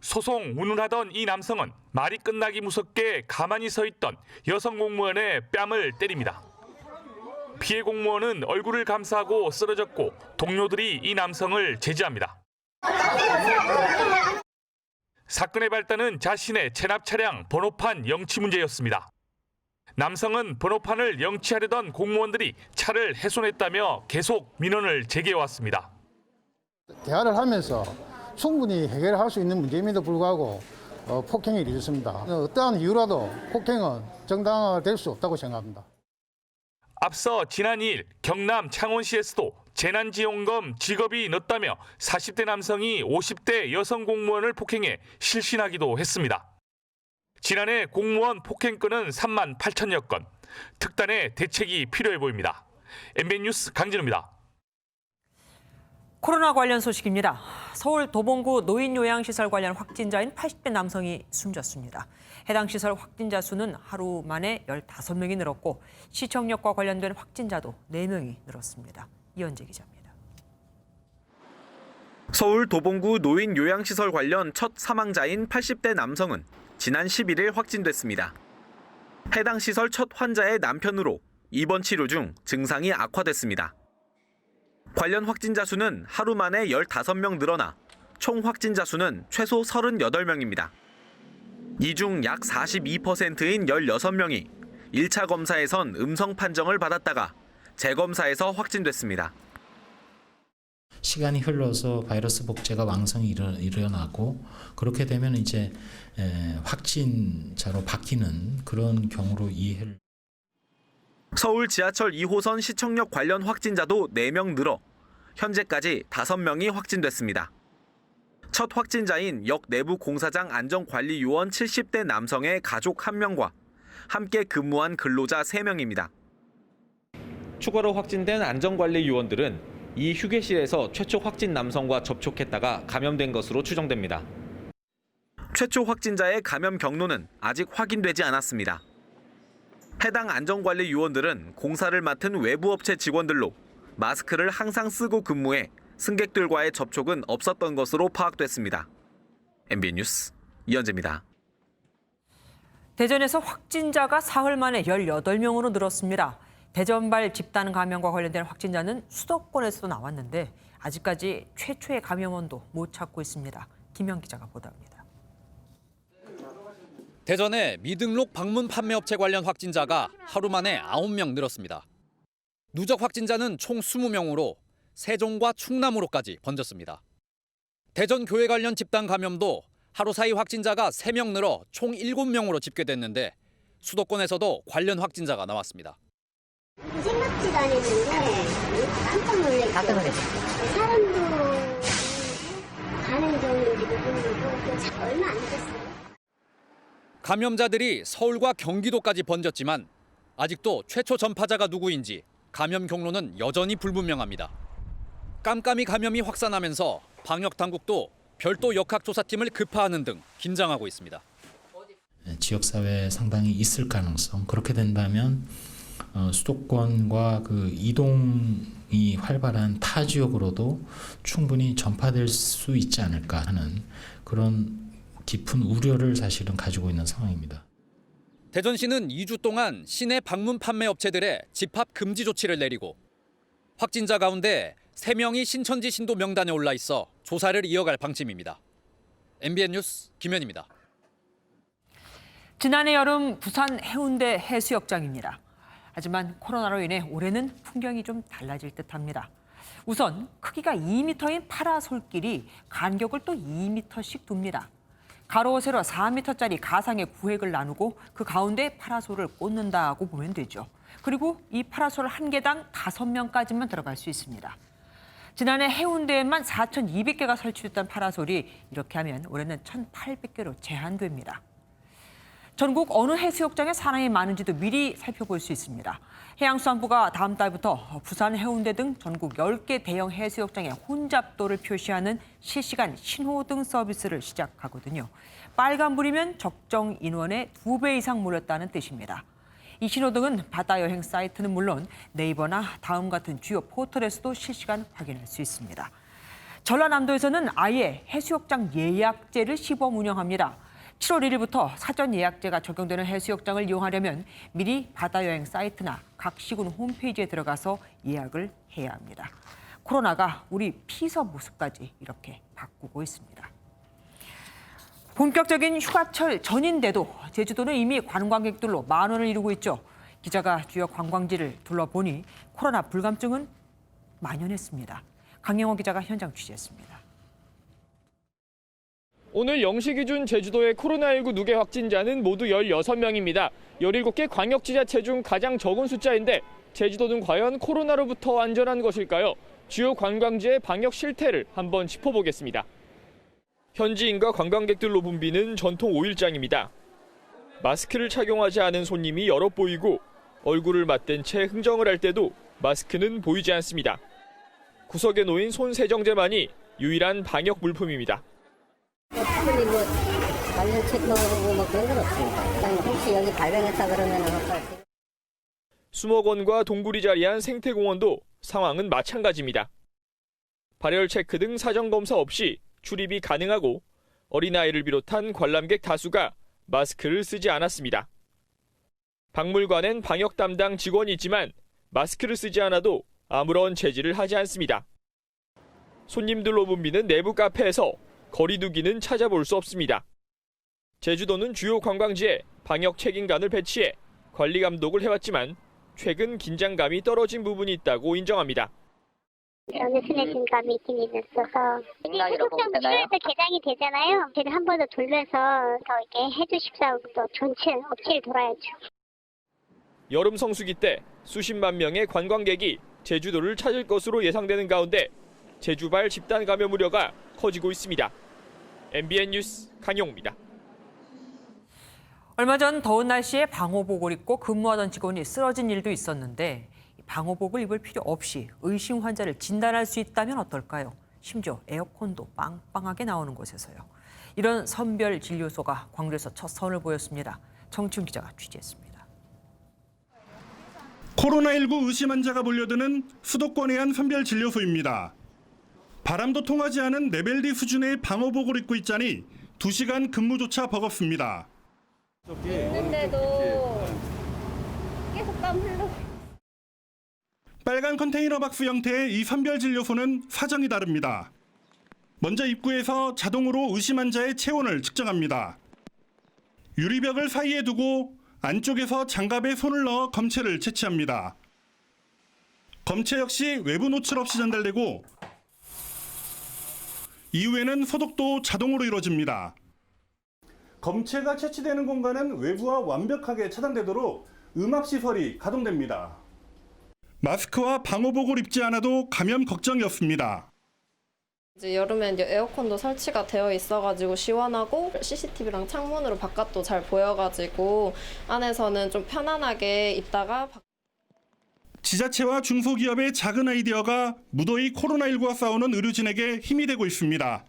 소송 운운하던 이 남성은 말이 끝나기 무섭게 가만히 서 있던 여성 공무원의 뺨을 때립니다. 피해 공무원은 얼굴을 감싸고 쓰러졌고 동료들이 이 남성을 제지합니다. 사건의 발단은 자신의 체납 차량 번호판 영치 문제였습니다. 남성은 번호판을 영치하려던 공무원들이 차를 훼손했다며 계속 민원을 제기해왔습니다.
대화를 하면서 충분히 해결할 수 있는 문제임에도 불구하고 폭행이 이루어졌습니다. 어떠한 이유라도 폭행은 정당화될 수 없다고 생각합니다.
앞서 지난 2일 경남 창원시에서도 재난지원금 직업이 늦다며 40대 남성이 50대 여성 공무원을 폭행해 실신하기도 했습니다. 지난해 공무원 폭행 건은 3만 8천여 건. 특단의 대책이 필요해 보입니다. MBN 뉴스 강진우입니다.
코로나 관련 소식입니다. 서울 도봉구 노인요양시설 관련 확진자인 80대 남성이 숨졌습니다. 해당 시설 확진자 수는 하루 만에 15명이 늘었고 시청역과 관련된 확진자도 4명이 늘었습니다. 이현재 기자입니다.
서울 도봉구 노인요양시설 관련 첫 사망자인 80대 남성은 지난 11일 확진됐습니다. 해당 시설 첫 환자의 남편으로 입원 치료 중 증상이 악화됐습니다. 관련 확진자 수는 하루 만에 15명 늘어나 총 확진자 수는 최소 38명입니다. 이 중 약 42%인 16명이 1차 검사에선 음성 판정을 받았다가 재검사에서 확진됐습니다.
시간이 흘러서 바이러스 복제가 왕성히 일어나고 그렇게 되면 이제 확진자로 바뀌는 그런 경우로 이해를.
서울 지하철 2호선 시청역 관련 확진자도 4명 늘어 현재까지 5명이 확진됐습니다. 첫 확진자인 역 내부 공사장 안전관리요원 70대 남성의 가족 1명과 함께 근무한 근로자 3명입니다.
추가로 확진된 안전관리 요원들은 이 휴게실에서 최초 확진 남성과 접촉했다가 감염된 것으로 추정됩니다.
최초 확진자의 감염 경로는 아직 확인되지 않았습니다. 해당 안전관리 요원들은 공사를 맡은 외부 업체 직원들로 마스크를 항상 쓰고 근무해 승객들과의 접촉은 없었던 것으로 파악됐습니다. MBN 뉴스 이현재입니다.
대전에서 확진자가 사흘 만에 18명으로 늘었습니다. 대전발 집단 감염과 관련된 확진자는 수도권에서도 나왔는데 아직까지 최초의 감염원도 못 찾고 있습니다. 김현 기자가 보도합니다.
대전에 미등록 방문 판매업체 관련 확진자가 하루 만에 9명 늘었습니다. 누적 확진자는 총 20명으로 세종과 충남으로까지 번졌습니다. 대전 교회 관련 집단 감염도 하루 사이 확진자가 3명 늘어 총 7명으로 집계됐는데 수도권에서도 관련 확진자가 나왔습니다.
생각지도 않았는데 깜짝 놀랐어요. 사람도 가는 경우인지도 모르고 얼마 안 됐어요.
감염자들이 서울과 경기도까지 번졌지만 아직도 최초 전파자가 누구인지 감염 경로는 여전히 불분명합니다. 깜깜이 감염이 확산하면서 방역당국도 별도 역학조사팀을 급파하는 등 긴장하고 있습니다.
지역사회에 상당히 있을 가능성, 그렇게 된다면 수도권과 그 이동이 활발한 타 지역으로도 충분히 전파될 수 있지 않을까 하는 그런 깊은 우려를 사실은 가지고 있는 상황입니다.
대전시는 2주 동안 시내 방문 판매 업체들의 집합 금지 조치를 내리고 확진자 가운데 3명이 신천지 신도 명단에 올라 있어 조사를 이어갈 방침입니다. MBN 뉴스 김현입니다.
지난해 여름 부산 해운대 해수욕장입니다. 하지만 코로나로 인해 올해는 풍경이 좀 달라질 듯합니다. 우선 크기가 2m인 파라솔길이 간격을 또 2m씩 둡니다. 가로 세로 4m짜리 가상의 구획을 나누고 그 가운데 파라솔을 꽂는다고 보면 되죠. 그리고 이 파라솔 한 개당 5명까지만 들어갈 수 있습니다. 지난해 해운대에만 4,200개가 설치됐던 파라솔이 이렇게 하면 올해는 1,800개로 제한됩니다. 전국 어느 해수욕장에 사람이 많은지도 미리 살펴볼 수 있습니다. 해양수산부가 다음 달부터 부산, 해운대 등 전국 10개 대형 해수욕장에 혼잡도를 표시하는 실시간 신호등 서비스를 시작하거든요. 빨간불이면 적정 인원의 2배 이상 몰렸다는 뜻입니다. 이 신호등은 바다여행 사이트는 물론 네이버나 다음 같은 주요 포털에서도 실시간 확인할 수 있습니다. 전라남도에서는 아예 해수욕장 예약제를 시범 운영합니다. 7월 1일부터 사전 예약제가 적용되는 해수욕장을 이용하려면 미리 바다여행 사이트나 각 시군 홈페이지에 들어가서 예약을 해야 합니다. 코로나가 우리 피서 모습까지 이렇게 바꾸고 있습니다. 본격적인 휴가철 전인데도 제주도는 이미 관광객들로 만원을 이루고 있죠. 기자가 주요 관광지를 둘러보니 코로나 불감증은 만연했습니다. 강영호 기자가 현장 취재했습니다.
오늘 0시 기준 제주도의 코로나19 누계 확진자는 모두 16명입니다. 17개 광역지자체 중 가장 적은 숫자인데 제주도는 과연 코로나로부터 안전한 것일까요? 주요 관광지의 방역 실태를 한번 짚어보겠습니다. 현지인과 관광객들로 붐비는 전통 5일장입니다. 마스크를 착용하지 않은 손님이 여럿 보이고 얼굴을 맞댄 채 흥정을 할 때도 마스크는 보이지 않습니다. 구석에 놓인 손 세정제만이 유일한 방역 물품입니다.
특별히 발열 체크하고 그런 건 없습니다. 그냥 혹시 여기 발병했다 그러면
수목원과 동굴이 자리한 생태공원도 상황은 마찬가지입니다. 발열 체크 등 사전 검사 없이 출입이 가능하고 어린아이를 비롯한 관람객 다수가 마스크를 쓰지 않았습니다. 박물관엔 방역 담당 직원이 있지만 마스크를 쓰지 않아도 아무런 제지를 하지 않습니다. 손님들로 붐비는 내부 카페에서 거리 두기는 찾아볼 수 없습니다. 제주도는 주요 관광지에 방역 책임관을 배치해 관리 감독을 해왔지만 최근 긴장감이 떨어진 부분이 있다고 인정합니다.
어느 순해진 감이 있긴 있었어서 해수욕장 1월에서 개장이 되잖아요. 걔를 한 번 더 돌면서 더 이렇게 해주십사고 또 전체 업체를 돌아야죠.
여름 성수기 때 수십만 명의 관광객이 제주도를 찾을 것으로 예상되는 가운데 제주발 집단 감염 우려가 커지고 있습니다. MBN 뉴스 강용호입니다.
얼마 전 더운 날씨에 방호복을 입고 근무하던 직원이 쓰러진 일도 있었는데 방호복을 입을 필요 없이 의심 환자를 진단할 수 있다면 어떨까요? 심지어 에어컨도 빵빵하게 나오는 곳에서요. 이런 선별 진료소가 광주에서 첫 선을 보였습니다. 정치훈 기자가 취재했습니다.
코로나19 의심 환자가 몰려드는 수도권의 한 선별 진료소입니다. 바람도 통하지 않은 레벨 D 수준의 방호복을 입고 있자니 2시간 근무조차 버겁습니다.
있는데도 계속 땀 흘러.
빨간 컨테이너 박스 형태의 이 선별 진료소는 사정이 다릅니다. 먼저 입구에서 자동으로 의심 환자의 체온을 측정합니다. 유리벽을 사이에 두고 안쪽에서 장갑에 손을 넣어 검체를 채취합니다. 검체 역시 외부 노출 없이 전달되고 이후에는 소독도 자동으로 이루어집니다. 검체가 채취되는 공간은 외부와 완벽하게 차단되도록 음압시설이 가동됩니다. 마스크와 방호복을 입지 않아도 감염 걱정이 없습니다.
이제 여름엔 이제 에어컨도 설치가 되어 있어가지고 시원하고 CCTV랑 창문으로 바깥도 잘 보여가지고 안에서는 좀 편안하게 있다가
지자체와 중소기업의 작은 아이디어가 무더위 코로나19와 싸우는 의료진에게 힘이 되고 있습니다.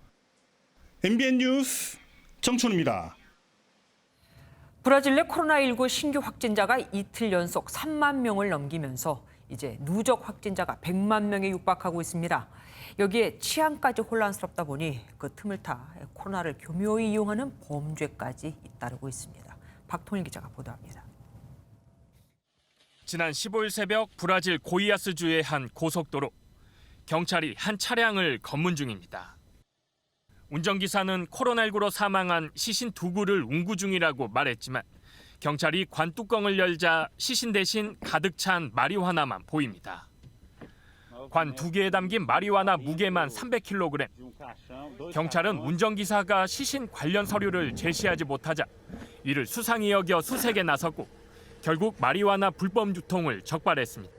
MBN 뉴스 정춘우입니다.
브라질 내 코로나19 신규 확진자가 이틀 연속 3만 명을 넘기면서 이제 누적 확진자가 100만 명에 육박하고 있습니다. 여기에 치안까지 혼란스럽다 보니 그 틈을 타 코로나를 교묘히 이용하는 범죄까지 잇따르고 있습니다. 박통일 기자가 보도합니다.
지난 15일 새벽 브라질 고이아스주의 한 고속도로. 경찰이 한 차량을 검문 중입니다. 운전기사는 코로나19로 사망한 시신 2구를 운구 중이라고 말했지만 경찰이 관뚜껑을 열자 시신 대신 가득 찬 마리화나만 보입니다. 관 2개에 담긴 마리화나 무게만 300kg. 경찰은 운전기사가 시신 관련 서류를 제시하지 못하자 이를 수상히 여겨 수색에 나섰고 결국 마리화나 불법 유통을 적발했습니다.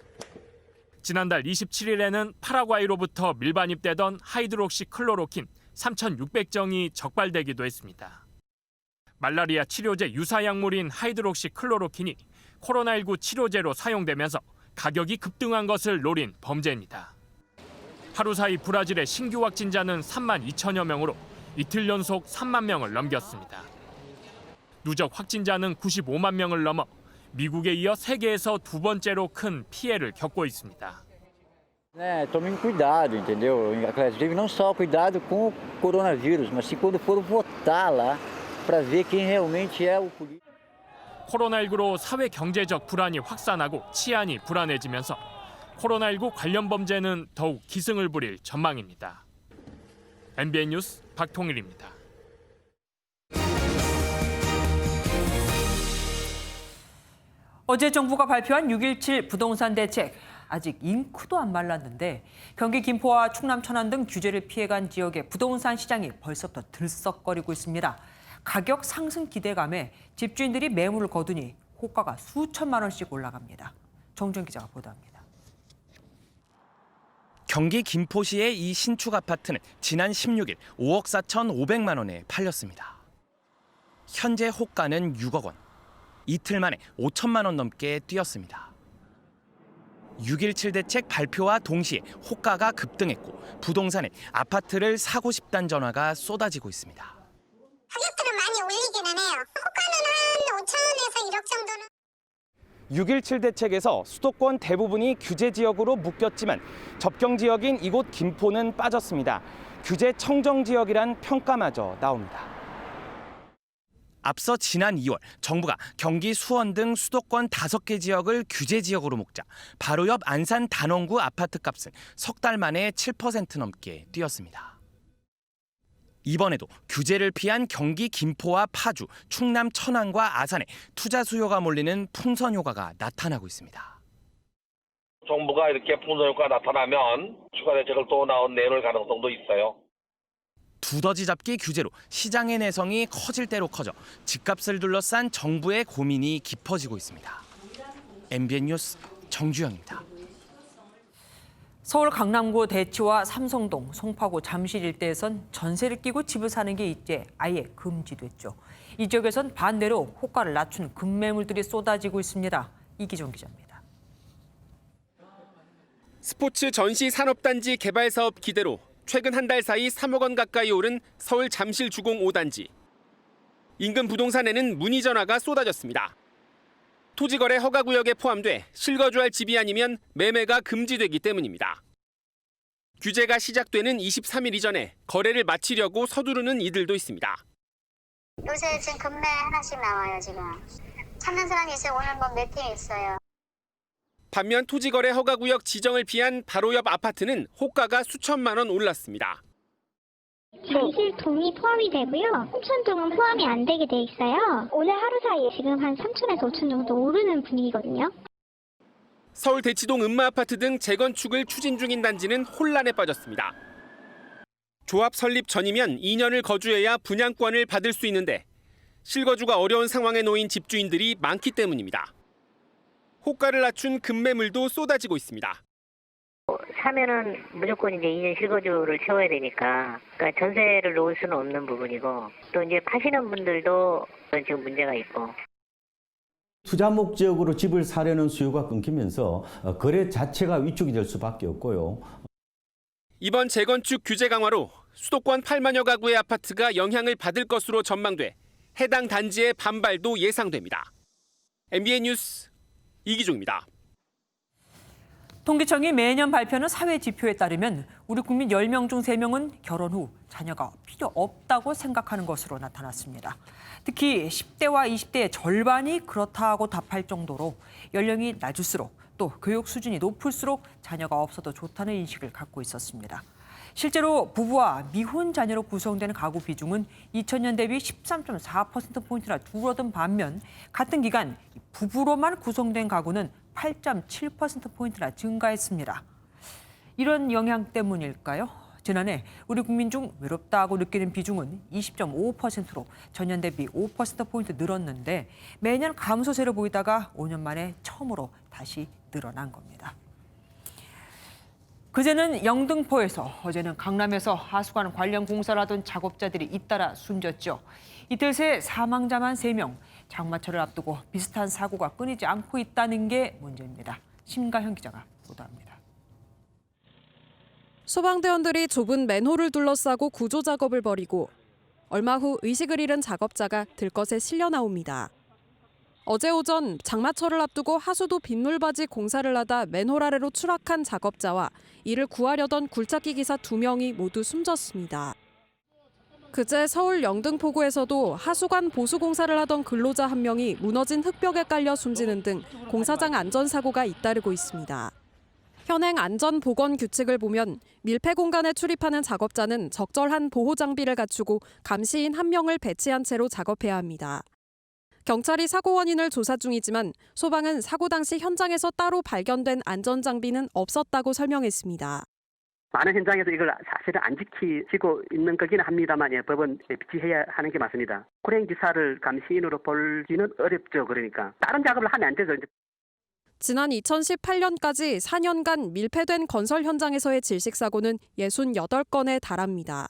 지난달 27일에는 파라과이로부터 밀반입되던 하이드록시클로로킨 3,600정이 적발되기도 했습니다. 말라리아 치료제 유사약물인 하이드록시클로로킨이 코로나19 치료제로 사용되면서 가격이 급등한 것을 노린 범죄입니다. 하루 사이 브라질의 신규 확진자는 3만 2천여 명으로 이틀 연속 3만 명을 넘겼습니다. 누적 확진자는 95만 명을 넘어 미국에 이어 세계에서 두 번째로 큰 피해를 겪고 있습니다.
Tomem cuidado, entendeu? Inclusive não só cuidado com o coronavírus, mas se quando for votar lá para ver quem realmente é o político.
코로나19로 사회 경제적 불안이 확산하고 치안이 불안해지면서 코로나19 관련 범죄는 더욱 기승을 부릴 전망입니다. MBN 뉴스 박통일입니다.
어제 정부가 발표한 6.17 부동산 대책. 아직 잉크도 안 말랐는데 경기 김포와 충남 천안 등 규제를 피해간 지역의 부동산 시장이 벌써부터 들썩거리고 있습니다. 가격 상승 기대감에 집주인들이 매물을 거두니 호가가 수천만 원씩 올라갑니다. 정준 기자가 보도합니다.
경기 김포시의 이 신축 아파트는 지난 16일 5억 4,500만 원에 팔렸습니다. 현재 호가는 6억 원. 이틀 만에 5천만 원 넘게 뛰었습니다. 6.17 대책 발표와 동시에 호가가 급등했고 부동산에 아파트를 사고 싶다는 전화가 쏟아지고 있습니다.
가격들은 많이 올리기는 해요. 호가는 한 5천 원에서 1억 정도는.
6.17 대책에서 수도권 대부분이 규제 지역으로 묶였지만 접경 지역인 이곳 김포는 빠졌습니다. 규제 청정 지역이란 평가마저 나옵니다. 앞서 지난 2월 정부가 경기 수원 등 수도권 5개 지역을 규제 지역으로 묶자 바로 옆 안산 단원구 아파트 값은 석 달 만에 7% 넘게 뛰었습니다. 이번에도 규제를 피한 경기 김포와 파주, 충남 천안과 아산에 투자 수요가 몰리는 풍선 효과가 나타나고 있습니다.
정부가 이렇게 풍선 효과가 나타나면 추가 대책을 또 내놓을 가능성도 있어요.
두더지 잡기 규제로 시장의 내성이 커질 대로 커져 집값을 둘러싼 정부의 고민이 깊어지고 있습니다. MBN 뉴스 정주영입니다.
서울 강남구 대치와 삼성동, 송파구 잠실 일대에선 전세를 끼고 집을 사는 게 이제 아예 금지됐죠. 이 지역에선 반대로 호가를 낮춘 급매물들이 쏟아지고 있습니다. 이기종 기자입니다.
스포츠 전시 산업단지 개발 사업 기대로 최근 한 달 사이 3억 원 가까이 오른 서울 잠실 주공 5단지. 인근 부동산에는 문의 전화가 쏟아졌습니다. 토지거래 허가구역에 포함돼 실거주할 집이 아니면 매매가 금지되기 때문입니다. 규제가 시작되는 23일 이전에 거래를 마치려고 서두르는 이들도 있습니다.
요새 지금 급매 하나씩 나와요, 지금. 찾는 사람이 있어요. 오늘 뭐 몇 개 있어요.
반면 토지거래 허가구역 지정을 피한 바로 옆 아파트는 호가가 수천만 원 올랐습니다.
잠실동이 포함이 되고요. 홍천동은 포함이 안 되게 돼 있어요. 오늘 하루 사이에 지금 한 3천에서 5천 정도 오르는 분위기거든요.
서울 대치동 음마아파트 등 재건축을 추진 중인 단지는 혼란에 빠졌습니다. 조합 설립 전이면 2년을 거주해야 분양권을 받을 수 있는데 실거주가 어려운 상황에 놓인 집주인들이 많기 때문입니다. 호가를 낮춘 급매물도 쏟아지고 있습니다.
사면은 무조건 이제 2년 실거주를 채워야 되니까 그러니까 전세를 놓을 수는 없는 부분이고 또 이제 파시는 분들도 지금 문제가 있고.
투자 목적으로 집을 사려는 수요가 끊기면서 거래 자체가 위축이 될 수밖에 없고요.
이번 재건축 규제 강화로 수도권 8만여 가구의 아파트가 영향을 받을 것으로 전망돼 해당 단지의 반발도 예상됩니다. MBN 뉴스 이기종입니다.
통계청이 매년 발표하는 사회 지표에 따르면 우리 국민 10명 중 3명은 결혼 후 자녀가 필요 없다고 생각하는 것으로 나타났습니다. 특히 10대와 20대의 절반이 그렇다고 답할 정도로 연령이 낮을수록 또 교육 수준이 높을수록 자녀가 없어도 좋다는 인식을 갖고 있었습니다. 실제로 부부와 미혼 자녀로 구성되는 가구 비중은 2000년 대비 13.4%포인트나 줄어든 반면 같은 기간 부부로만 구성된 가구는 8.7%포인트나 증가했습니다. 이런 영향 때문일까요? 지난해 우리 국민 중 외롭다고 느끼는 비중은 20.5%로 전년 대비 5%포인트 늘었는데 매년 감소세를 보이다가 5년 만에 처음으로 다시 늘어난 겁니다. 그제는 영등포에서, 어제는 강남에서 하수관 관련 공사를 하던 작업자들이 잇따라 숨졌죠. 이틀 새 사망자만 3명, 장마철을 앞두고 비슷한 사고가 끊이지 않고 있다는 게 문제입니다. 심가현 기자가 보도합니다.
소방대원들이 좁은 맨홀을 둘러싸고 구조 작업을 벌이고 얼마 후 의식을 잃은 작업자가 들것에 실려 나옵니다. 어제 오전 장마철을 앞두고 하수도 빗물바지 공사를 하다 맨홀 아래로 추락한 작업자와 이를 구하려던 굴착기 기사 2명이 모두 숨졌습니다. 그제 서울 영등포구에서도 하수관 보수 공사를 하던 근로자 1명이 무너진 흙벽에 깔려 숨지는 등 공사장 안전사고가 잇따르고 있습니다. 현행 안전보건 규칙을 보면 밀폐 공간에 출입하는 작업자는 적절한 보호 장비를 갖추고 감시인 1명을 배치한 채로 작업해야 합니다. 경찰이 사고 원인을 조사 중이지만 소방은 사고 당시 현장에서 따로 발견된 안전장비는 없었다고 설명했습니다.
많은 현장에서 이걸 사실은 안 지키고 있는 거기는 합니다만 법은 지켜야 하는 게 맞습니다. 고랭 기사를 감시인으로 볼지는 어렵죠. 그러니까 다른 작업을 하면 안 되죠.
지난 2018년까지 4년간 밀폐된 건설 현장에서의 질식사고는 68건에 달합니다.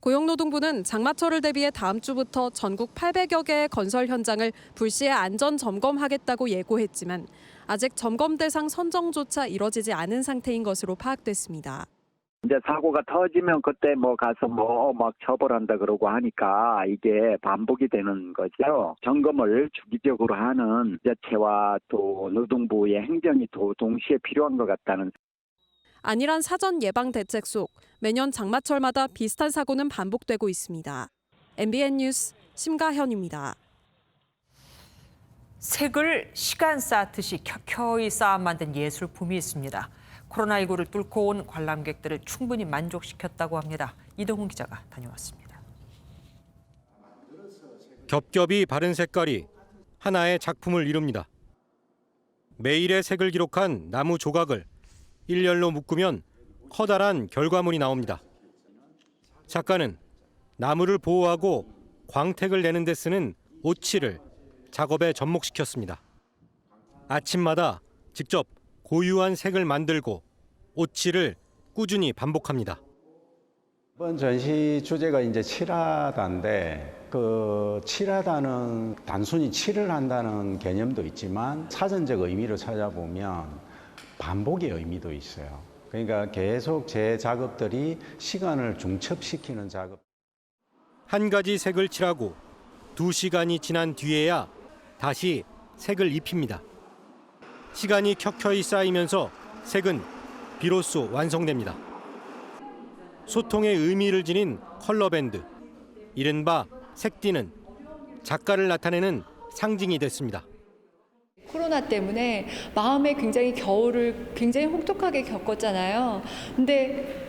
고용노동부는 장마철을 대비해 다음 주부터 전국 800여 개의 건설 현장을 불시에 안전 점검하겠다고 예고했지만 아직 점검 대상 선정조차 이뤄지지 않은 상태인 것으로 파악됐습니다.
이제 사고가 터지면 그때 가서 막 처벌한다 그러고 하니까 이게 반복이 되는 거죠. 점검을 주기적으로 하는 자체와 또 노동부의 행정이 동시에 필요한 것 같다는.
안일한 사전 예방 대책 속 매년 장마철마다 비슷한 사고는 반복되고 있습니다. MBN 뉴스 심가현입니다.
색을 시간 쌓듯이 켜켜이 쌓아 만든 예술품이 있습니다. 코로나19를 뚫고 온 관람객들을 충분히 만족시켰다고 합니다. 이동훈 기자가 다녀왔습니다.
겹겹이 바른 색깔이 하나의 작품을 이룹니다. 매일의 색을 기록한 나무 조각을 일렬로 묶으면 커다란 결과물이 나옵니다. 작가는 나무를 보호하고 광택을 내는 데 쓰는 오칠을 작업에 접목시켰습니다. 아침마다 직접 고유한 색을 만들고 오칠을 꾸준히 반복합니다.
이번 전시 주제가 이제 칠하다인데 그 칠하다는 단순히 칠을 한다는 개념도 있지만 사전적 의미를 찾아보면 반복의 의미도 있어요. 그러니까 계속 제 작업들이 시간을 중첩시키는 작업.
한 가지 색을 칠하고 2시간이 지난 뒤에야 다시 색을 입힙니다. 시간이 켜켜이 쌓이면서 색은 비로소 완성됩니다. 소통의 의미를 지닌 컬러밴드, 이른바 색띠는 작가를 나타내는 상징이 됐습니다.
코로나 때문에 마음에 굉장히 겨울을 굉장히 혹독하게 겪었잖아요. 근데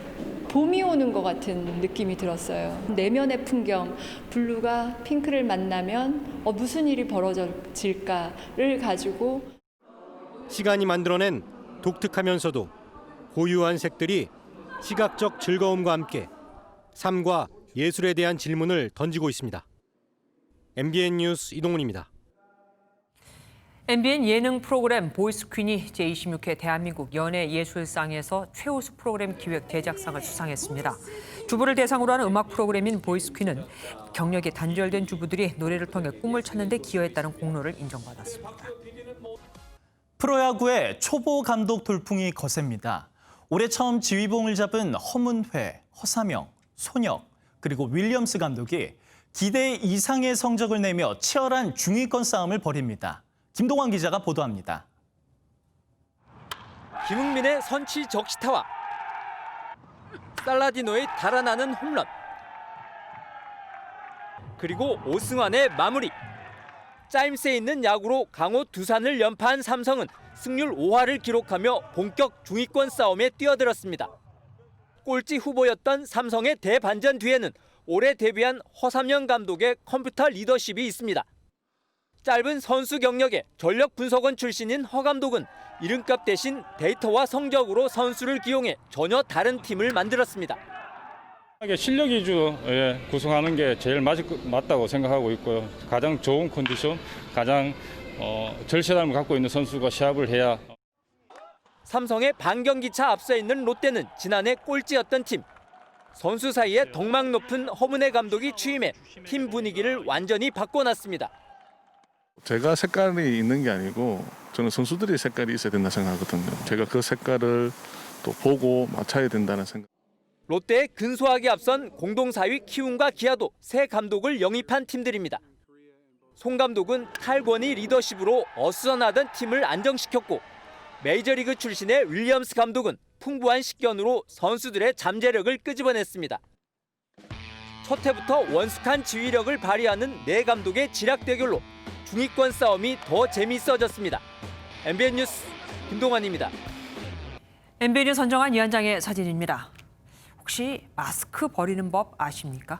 봄이 오는 것 같은 느낌이 들었어요. 내면의 풍경, 블루가 핑크를 만나면 무슨 일이 벌어질까를 가지고
시간이 만들어낸 독특하면서도 고유한 색들이 시각적 즐거움과 함께 삶과 예술에 대한 질문을 던지고 있습니다. MBN 뉴스 이동훈입니다.
MBN 예능 프로그램 보이스퀸이 제26회 대한민국 연예예술상에서 최우수 프로그램 기획 제작상을 수상했습니다. 주부를 대상으로 하는 음악 프로그램인 보이스퀸은 경력이 단절된 주부들이 노래를 통해 꿈을 찾는 데 기여했다는 공로를 인정받았습니다.
프로야구의 초보 감독 돌풍이 거셉니다. 올해 처음 지휘봉을 잡은 허문회, 허사명, 손혁, 그리고 윌리엄스 감독이 기대 이상의 성적을 내며 치열한 중위권 싸움을 벌입니다. 김동환 기자가 보도합니다.
김흥민의 선취 적시타와 살라디노의 달아나는 홈런, 그리고 오승환의 마무리. 짜임새 있는 야구로 강호 두산을 연파한 삼성은 승률 5할을 기록하며 본격 중위권 싸움에 뛰어들었습니다. 꼴찌 후보였던 삼성의 대반전 뒤에는 올해 데뷔한 허삼영 감독의 컴퓨터 리더십이 있습니다. 짧은 선수 경력에 전력 분석원 출신인 허 감독은 이름값 대신 데이터와 성적으로 선수를 기용해 전혀 다른 팀을 만들었습니다.
실력 위주 구성하는 게 제일 맞다고 생각하고 있고요. 가장 좋은 컨디션, 가장 절실함을 갖고 있는 선수가 시합을 해야.
삼성의 반경기차 앞서 있는 롯데는 지난해 꼴찌였던 팀. 선수 사이에 덕망 높은 허문회 감독이 취임해 팀 분위기를 완전히 바꿔놨습니다.
제가 색깔이 있는 게 아니고 저는 선수들이 색깔이 있어야 된다 생각하거든요. 제가 그 색깔을 또 보고 맞춰야 된다는 생각.
롯데의 근소하게 앞선 공동 4위 키움과 기아도 새 감독을 영입한 팀들입니다. 송 감독은 탈권위 리더십으로 어수선하던 팀을 안정시켰고 메이저리그 출신의 윌리엄스 감독은 풍부한 식견으로 선수들의 잠재력을 끄집어냈습니다. 첫 해부터 원숙한 지휘력을 발휘하는 네 감독의 지략 대결로 중위권 싸움이 더 재미있어졌습니다. MBN 뉴스 김동환입니다.
MBN 뉴스 선정한 위원장의 사진입니다. 혹시 마스크 버리는 법 아십니까?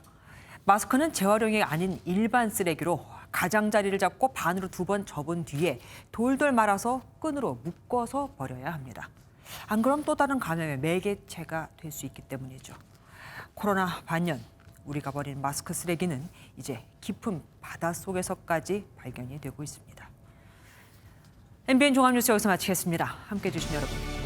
마스크는 재활용이 아닌 일반 쓰레기로 가장자리를 잡고 반으로 2번 접은 뒤에 돌돌 말아서 끈으로 묶어서 버려야 합니다. 안 그럼 또 다른 감염의 매개체가 될 수 있기 때문이죠. 코로나 반년, 우리가 버린 마스크 쓰레기는 이제 깊은 바닷속에서까지 발견이 되고 있습니다. MBN 종합뉴스 여기서 마치겠습니다. 함께해 주신 여러분